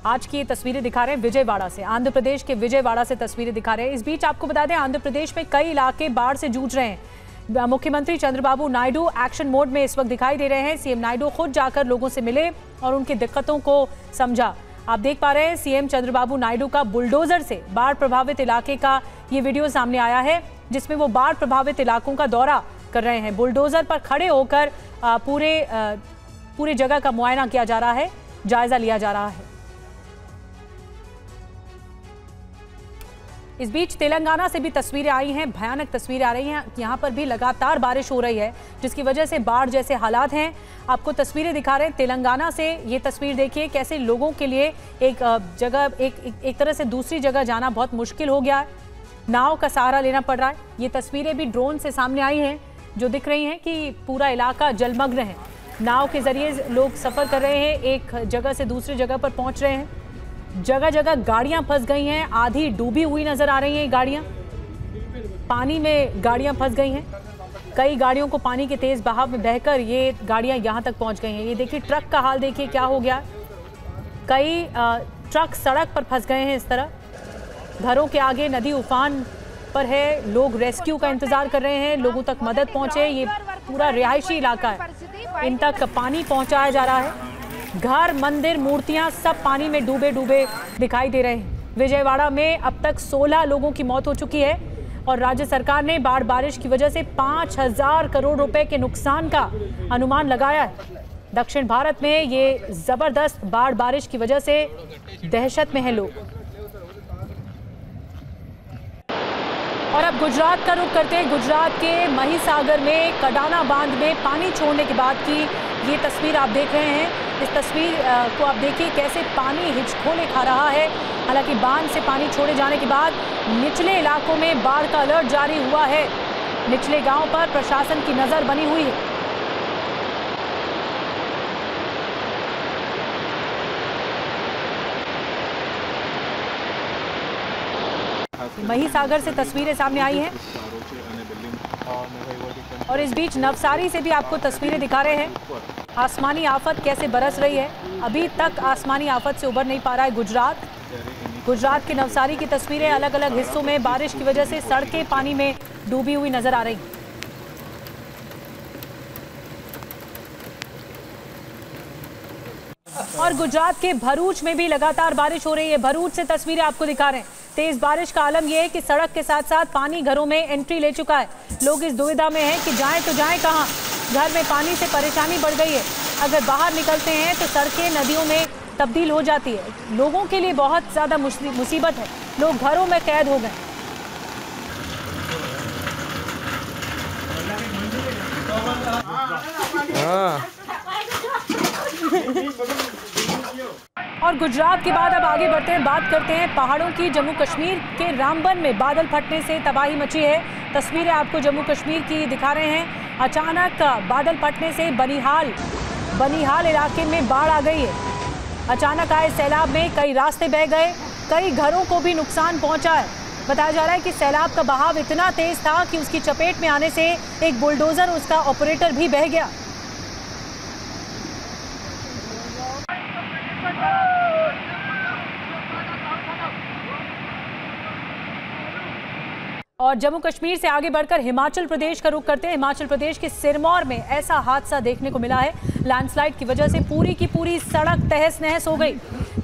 आज की ये तस्वीरें दिखा रहे हैं विजयवाड़ा से, आंध्र प्रदेश के विजयवाड़ा से तस्वीरें दिखा रहे हैं। इस बीच आपको बता दें आंध्र प्रदेश में कई इलाके बाढ़ से जूझ रहे हैं। मुख्यमंत्री चंद्रबाबू नायडू एक्शन मोड में इस वक्त दिखाई दे रहे हैं। सीएम नायडू खुद जाकर लोगों से मिले और उनकी दिक्कतों को समझा। आप देख पा रहे हैं सीएम चंद्रबाबू नायडू का बुलडोजर से बाढ़ प्रभावित इलाके का ये वीडियो सामने आया है जिसमें वो बाढ़ प्रभावित इलाकों का दौरा कर रहे हैं। बुलडोजर पर खड़े होकर पूरी जगह का मुआयना किया जा रहा है, जायजा लिया जा रहा है। इस बीच तेलंगाना से भी तस्वीरें आई हैं, भयानक तस्वीरें आ रही हैं। यहाँ पर भी लगातार बारिश हो रही है जिसकी वजह से बाढ़ जैसे हालात हैं। आपको तस्वीरें दिखा रहे हैं तेलंगाना से। ये तस्वीर देखिए कैसे लोगों के लिए एक तरह से दूसरी जगह जाना बहुत मुश्किल हो गया है, नाव का सहारा लेना पड़ रहा है। ये तस्वीरें भी ड्रोन से सामने आई हैं जो दिख रही हैं कि पूरा इलाका जलमग्न है। नाव के जरिए लोग सफ़र कर रहे हैं, एक जगह से दूसरी जगह पर पहुँच रहे हैं। जगह जगह गाड़ियां फंस गई हैं, आधी डूबी हुई नजर आ रही हैं। ये गाड़ियां पानी में गाड़ियां फंस गई हैं। कई गाड़ियों को पानी के तेज बहाव में बहकर ये गाड़ियां यहां तक पहुंच गई हैं। ये देखिए ट्रक का हाल देखिए क्या हो गया। कई ट्रक सड़क पर फंस गए हैं इस तरह। घरों के आगे नदी उफान पर है, लोग रेस्क्यू का इंतजार कर रहे हैं, लोगों तक मदद पहुंचे। ये पूरा रिहायशी इलाका है, इन तक पानी पहुंचाया जा रहा है। घर, मंदिर, मूर्तियां सब पानी में डूबे डूबे दिखाई दे रहे हैं। विजयवाड़ा में अब तक 16 लोगों की मौत हो चुकी है और राज्य सरकार ने बाढ़ बारिश की वजह से 5,000 करोड़ रुपए के नुकसान का अनुमान लगाया है। दक्षिण भारत में ये जबरदस्त बाढ़ बारिश की वजह से दहशत में हैं लोग। और अब गुजरात का रुख करते हैं। गुजरात के महिसागर में कडाना बांध में पानी छोड़ने के बाद की ये तस्वीर आप देख रहे हैं। इस तस्वीर को आप देखिए कैसे पानी हिचकोले खा रहा है। हालांकि बांध से पानी छोड़े जाने के बाद निचले इलाकों में बाढ़ का अलर्ट जारी हुआ है। निचले गांव पर प्रशासन की नजर बनी हुई है। महिसागर से तस्वीरें सामने आई हैं और इस बीच नवसारी से भी आपको तस्वीरें दिखा रहे हैं। आसमानी आफत कैसे बरस रही है, अभी तक आसमानी आफत से उबर नहीं पा रहा है गुजरात के नवसारी की तस्वीरें। अलग अलग हिस्सों में बारिश की वजह से सड़कें पानी में डूबी हुई नजर आ रही। और गुजरात के भरूच में भी लगातार बारिश हो रही है। भरूच से तस्वीरें आपको दिखा रहे हैं। तेज बारिश का आलम यह है कि सड़क के साथ साथ पानी घरों में एंट्री ले चुका है। लोग इस दुविधा में हैं कि जाएं तो जाएं कहां। घर में पानी से परेशानी बढ़ गई है। अगर बाहर निकलते हैं तो सड़कें नदियों में तब्दील हो जाती है। लोगों के लिए बहुत ज्यादा मुसीबत है। लोग घरों में कैद हो गए। और गुजरात के बाद अब आगे बढ़ते हैं, बात करते हैं पहाड़ों की। जम्मू कश्मीर के रामबन में बादल फटने से तबाही मची है। तस्वीरें आपको जम्मू कश्मीर की दिखा रहे हैं। अचानक बादल फटने से बनिहाल इलाके में बाढ़ आ गई है। अचानक आए सैलाब में कई रास्ते बह गए, कई घरों को भी नुकसान पहुंचा है। बताया जा रहा है कि सैलाब का बहाव इतना तेज था कि उसकी चपेट में आने से एक बुलडोजर, उसका ऑपरेटर भी बह गया। और जम्मू कश्मीर से आगे बढ़कर हिमाचल प्रदेश का रुख करते हैं। हिमाचल प्रदेश के सिरमौर में ऐसा हादसा देखने को मिला है। लैंडस्लाइड की वजह से पूरी की पूरी सड़क तहस नहस हो गई।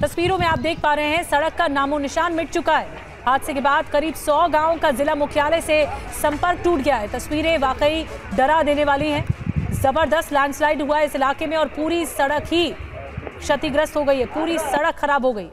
तस्वीरों में आप देख पा रहे हैं सड़क का नामो निशान मिट चुका है। हादसे के बाद करीब 100 गांवों का जिला मुख्यालय से संपर्क टूट गया है। तस्वीरें वाकई डरा देने वाली हैं। जबरदस्त लैंडस्लाइड हुआ है इस इलाके में और पूरी सड़क ही क्षतिग्रस्त हो गई है। पूरी सड़क खराब हो गई।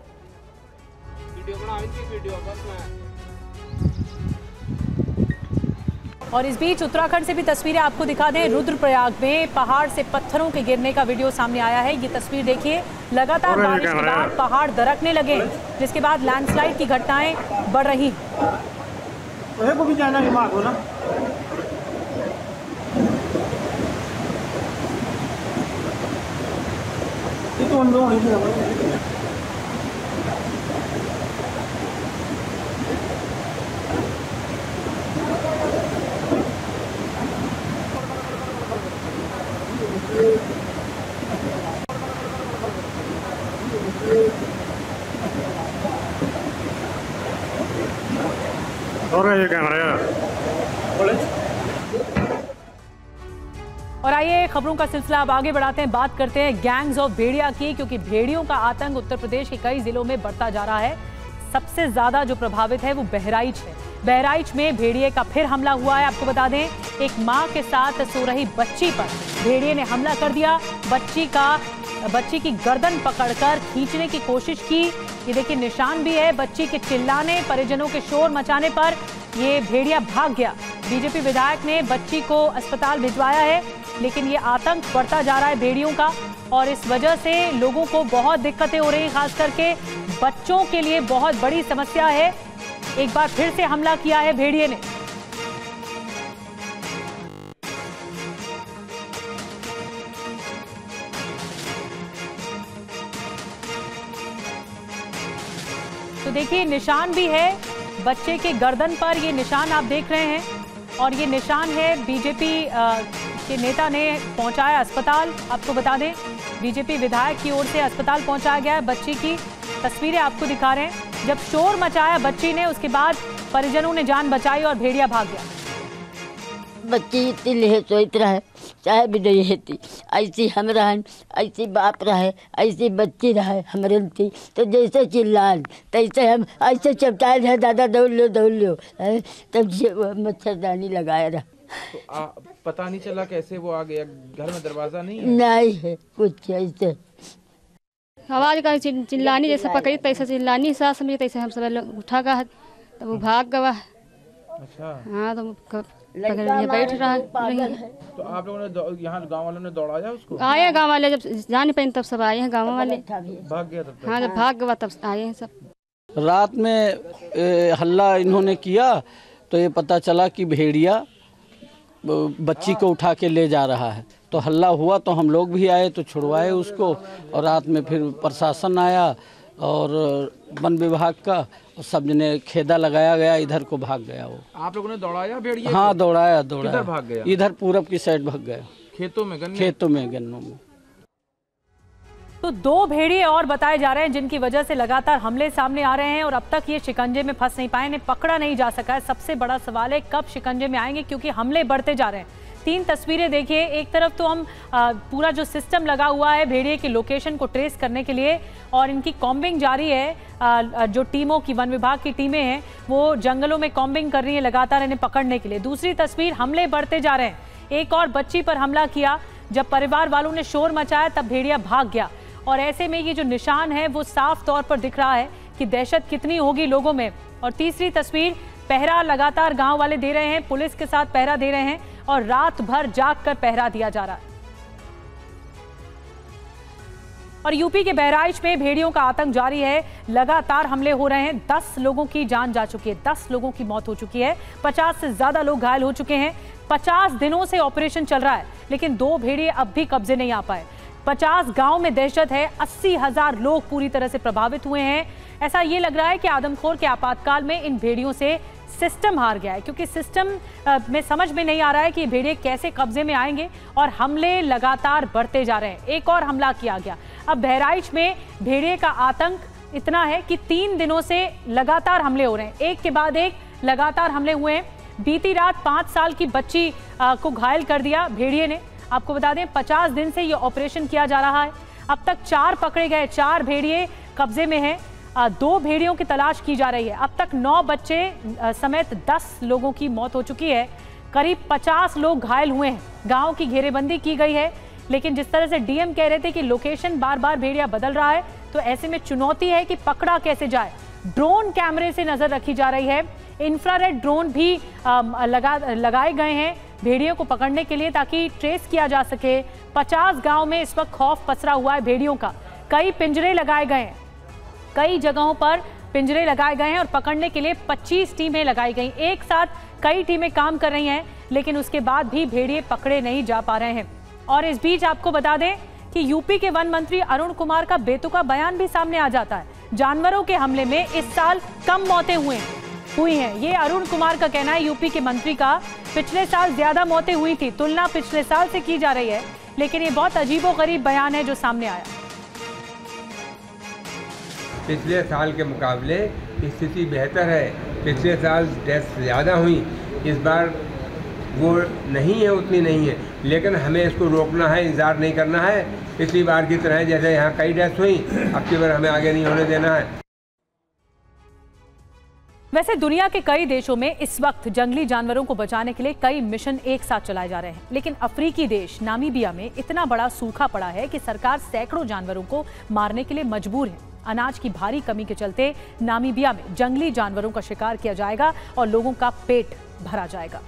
और इस बीच उत्तराखंड से भी तस्वीरें आपको दिखा दें। रुद्रप्रयाग में पहाड़ से पत्थरों के गिरने का वीडियो सामने आया है। ये तस्वीर देखिए, लगातार बारिश के बाद पहाड़ दरकने लगे, जिसके बाद लैंडस्लाइड की घटनाएं बढ़ रही। और आइए खबरों का सिलसिला अब आगे बढ़ाते हैं। बात करते हैं गैंग्स ऑफ भेड़िया की, क्योंकि भेड़ियों का आतंक उत्तर प्रदेश के कई जिलों में बढ़ता जा रहा है। सबसे ज्यादा जो प्रभावित है वो बहराइच है। बहराइच में भेड़िए का फिर हमला हुआ है। आपको बता दें, एक मां के साथ सो रही बच्ची पर भेड़िए ने हमला कर दिया। बच्ची की गर्दन पकड़कर खींचने की कोशिश की। ये देखिए निशान भी है। बच्ची के चिल्लाने, परिजनों के शोर मचाने पर ये भेड़िया भाग गया। बीजेपी विधायक ने बच्ची को अस्पताल भिजवाया है, लेकिन ये आतंक बढ़ता जा रहा है भेड़ियों का, और इस वजह से लोगों को बहुत दिक्कतें हो रही, खास करके बच्चों के लिए बहुत बड़ी समस्या है। एक बार फिर से हमला किया है भेड़िए ने। तो देखिए निशान भी है बच्चे के गर्दन पर, ये निशान आप देख रहे हैं, और ये निशान है बीजेपी के नेता ने पहुंचाया अस्पताल। आपको बता दें, बीजेपी विधायक की ओर से अस्पताल पहुंचाया गया है। बच्ची की तस्वीरें आपको दिखा रहे हैं। जब शोर मचाया बच्ची ने, उसके बाद परिजनों ने जान बचाई और भेड़िया भाग गया। बच्ची इतनी लेहत रहे, चाहे भी नहीं रहती, ऐसी हम रहे, ऐसी बाप रहे, ऐसी बच्ची रहे हमरे थी। तो जैसे चिल्लाए तैसे हम ऐसे चपटाए रहे, दादा दौड़ लो तब मच्छरदानी लगाया रहा। तो पता नहीं चला कैसे वो आ गया? घर में दरवाजा नहीं है कुछ ऐसे आवाज का चिल्लानी, जैसे पकड़ी तैसे चिल्लानी, सास समझी तैसे हम सब लोग उठा गया, तब वो भाग गया। अच्छा। हाँ, तो बैठ रहा रही। तो आप लोगों ने यहाँ गांव वालों ने दौड़ाया उसको? आए गांव वाले, जब जान पाए तब सब आए हैं गांव वाले। भाग गया तब? हाँ, जब भाग गया तब आए हैं सब। रात में हल्ला इन्होंने किया तो ये पता चला कि भेड़िया बच्ची को उठा के ले जा रहा है। तो हल्ला हुआ तो हम लोग भी आए तो छुड़वाए उसको, और रात में फिर प्रशासन आया और वन विभाग का, और सब ने खेदा लगाया गया, इधर को भाग गया वो। आप लोगों ने दौड़ाया भेड़िए? हाँ, दौड़ाया। किधर भाग गया? इधर पूरब की साइड भाग गया, खेतों में, गन्नों में। तो 2 भेड़िए और बताए जा रहे हैं जिनकी वजह से लगातार हमले सामने आ रहे हैं और अब तक ये शिकंजे में फंस नहीं पाए, इन्हें पकड़ा नहीं जा सका है। सबसे बड़ा सवाल है कब शिकंजे में आएंगे, क्योंकि हमले बढ़ते जा रहे हैं। 3 तस्वीरें देखिए, एक तरफ तो हम पूरा जो सिस्टम लगा हुआ है भेड़िए की लोकेशन को ट्रेस करने के लिए और इनकी कॉम्बिंग जारी है। जो टीमों की, वन विभाग की टीमें हैं वो जंगलों में कॉम्बिंग कर रही हैं लगातार इन्हें पकड़ने के लिए। दूसरी तस्वीर, हमले बढ़ते जा रहे हैं। एक और बच्ची पर हमला किया, जब परिवार वालों ने शोर मचाया तब भेड़िया भाग गया और ऐसे में ये जो निशान है वो साफ तौर पर दिख रहा है कि दहशत कितनी होगी लोगों में। और तीसरी तस्वीर, पहरा लगातार गांव वाले दे रहे हैं, पुलिस के साथ पहरा दे रहे हैं और रात भर जागकर पहरा दिया जा रहा है। और यूपी के बहराइच में भेड़ियों का आतंक जारी है, लगातार हमले हो रहे हैं। 10 लोगों की जान जा चुकी है, 10 लोगों की मौत हो चुकी है, 50 से ज्यादा लोग घायल हो चुके हैं। 50 दिनों से ऑपरेशन चल रहा है लेकिन 2 भेड़िए अब भी कब्जे नहीं आ पाए। 50 गांव में दहशत है, 80,000 लोग पूरी तरह से प्रभावित हुए हैं। ऐसा ये लग रहा है कि आदमखोर के आपातकाल में इन भेड़ियों से सिस्टम हार गया है, क्योंकि सिस्टम में समझ में नहीं आ रहा है कि भेड़िए कैसे कब्जे में आएंगे और हमले लगातार बढ़ते जा रहे हैं। एक और हमला किया गया। अब बहराइच में भेड़िए का आतंक इतना है कि 3 दिनों से लगातार हमले हो रहे हैं, एक के बाद एक लगातार हमले हुए हैं। बीती रात 5 साल की बच्ची को घायल कर दिया भेड़िए ने। आपको बता दें 50 दिन से ये ऑपरेशन किया जा रहा है। अब तक 4 पकड़े गए, 4 भेड़िए कब्जे में हैं। 2 भेड़ियों की तलाश की जा रही है। अब तक 9 बच्चे समेत 10 लोगों की मौत हो चुकी है। करीब 50 लोग घायल हुए हैं। गांव की घेरेबंदी की गई है, लेकिन जिस तरह से डीएम कह रहे थे कि लोकेशन बार बार भेड़िया बदल रहा है, तो ऐसे में चुनौती है कि पकड़ा कैसे जाए। ड्रोन कैमरे से नजर रखी जा रही है, इंफ्रारेड ड्रोन भी लगाए गए हैं भेड़ियों को पकड़ने के लिए ताकि ट्रेस किया जा सके। 50 गांव में इस वक्त खौफ पसरा हुआ है भेड़ियों का। कई पिंजरे लगाए गए हैं, कई जगहों पर पिंजरे लगाए गए हैं और पकड़ने के लिए 25 टीमें लगाई गई। एक साथ कई टीमें काम कर रही हैं, लेकिन उसके बाद भी भेड़िए पकड़े नहीं जा पा रहे हैं। और इस बीच आपको बता दें कि यूपी के वन मंत्री अरुण कुमार का बेतुका बयान भी सामने आ जाता है। जानवरों के हमले में इस साल कम मौतें हुई हैं, ये अरुण कुमार का कहना है, यूपी के मंत्री का। पिछले साल ज्यादा मौतें हुई थी, तुलना पिछले साल से की जा रही है, लेकिन ये बहुत अजीबोगरीब बयान है जो सामने आया। पिछले साल के मुकाबले स्थिति बेहतर है। पिछले साल डेथ ज़्यादा हुई, इस बार वो नहीं है, उतनी नहीं है, लेकिन हमें इसको रोकना है, इंतजार नहीं करना है। पिछली बार की तरह जैसे यहाँ कई डेथ हुई, अब की बार हमें आगे नहीं होने देना है। वैसे दुनिया के कई देशों में इस वक्त जंगली जानवरों को बचाने के लिए कई मिशन एक साथ चलाए जा रहे हैं, लेकिन अफ्रीकी देश नामीबिया में इतना बड़ा सूखा पड़ा है कि सरकार सैकड़ों जानवरों को मारने के लिए मजबूर है। अनाज की भारी कमी के चलते नामीबिया में जंगली जानवरों का शिकार किया जाएगा और लोगों का पेट भरा जाएगा।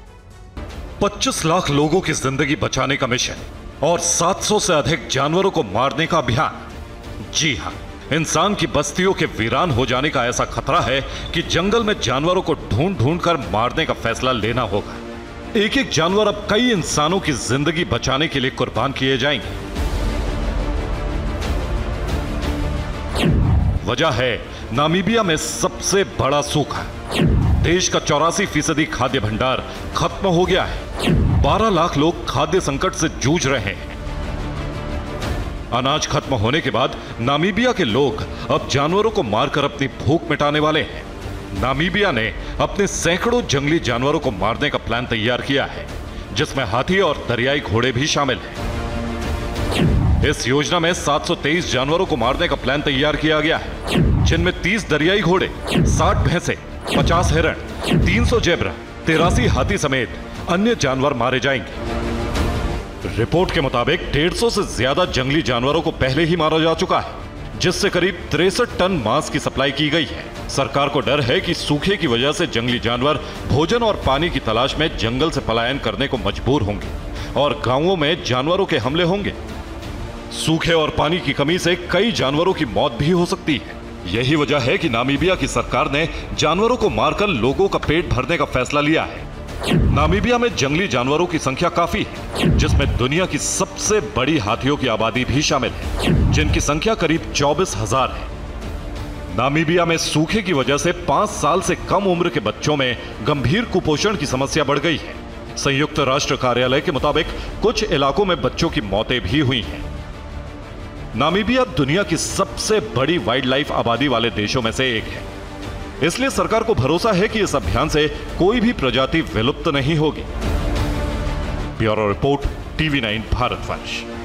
25 लाख लोगों की जिंदगी बचाने का मिशन और 700 से अधिक जानवरों को मारने का अभियान। जी हां, इंसान की बस्तियों के वीरान हो जाने का ऐसा खतरा है कि जंगल में जानवरों को ढूंढ ढूंढ कर मारने का फैसला लेना होगा। एक एक जानवर अब कई इंसानों की जिंदगी बचाने के लिए कुर्बान किए जाएंगे। वजह है नामीबिया में सबसे बड़ा सूखा। देश का 84% खाद्य भंडार खत्म हो गया है। 12 लाख लोग खाद्य संकट से जूझ रहे हैं। अनाज खत्म होने के बाद नामीबिया के लोग अब जानवरों को मारकर अपनी भूख मिटाने वाले हैं। नामीबिया ने अपने सैकड़ों जंगली जानवरों को मारने का प्लान तैयार किया है, जिसमें हाथी और दरियाई घोड़े भी शामिल हैं। इस योजना में 723 जानवरों को मारने का प्लान तैयार किया गया है, जिनमें 30 दरियाई घोड़े, 60 भैंसे, 50 हिरण, 300 जेब्रा, 83 हाथी समेत अन्य जानवर मारे जाएंगे। रिपोर्ट के मुताबिक 150 से ज्यादा जंगली जानवरों को पहले ही मारा जा चुका है, जिससे करीब 63 टन मांस की सप्लाई की गई है। सरकार को डर है कि सूखे की वजह से जंगली जानवर भोजन और पानी की तलाश में जंगल से पलायन करने को मजबूर होंगे और गांवों में जानवरों के हमले होंगे। सूखे और पानी की कमी से कई जानवरों की मौत भी हो सकती है। यही वजह है कि नामीबिया की सरकार ने जानवरों को मारकर लोगों का पेट भरने का फैसला लिया है। नामीबिया में जंगली जानवरों की संख्या काफी है, जिसमें दुनिया की सबसे बड़ी हाथियों की आबादी भी शामिल है, जिनकी संख्या करीब 24,000 है। नामीबिया में सूखे की वजह से 5 साल से कम उम्र के बच्चों में गंभीर कुपोषण की समस्या बढ़ गई है। संयुक्त राष्ट्र कार्यालय के मुताबिक कुछ इलाकों में बच्चों की मौतें भी हुई हैं। नामीबिया दुनिया की सबसे बड़ी वाइल्ड लाइफ आबादी वाले देशों में से एक है। इसलिए सरकार को भरोसा है कि इस अभियान से कोई भी प्रजाति विलुप्त नहीं होगी। Bureau report, TV9 Bharatvarsh.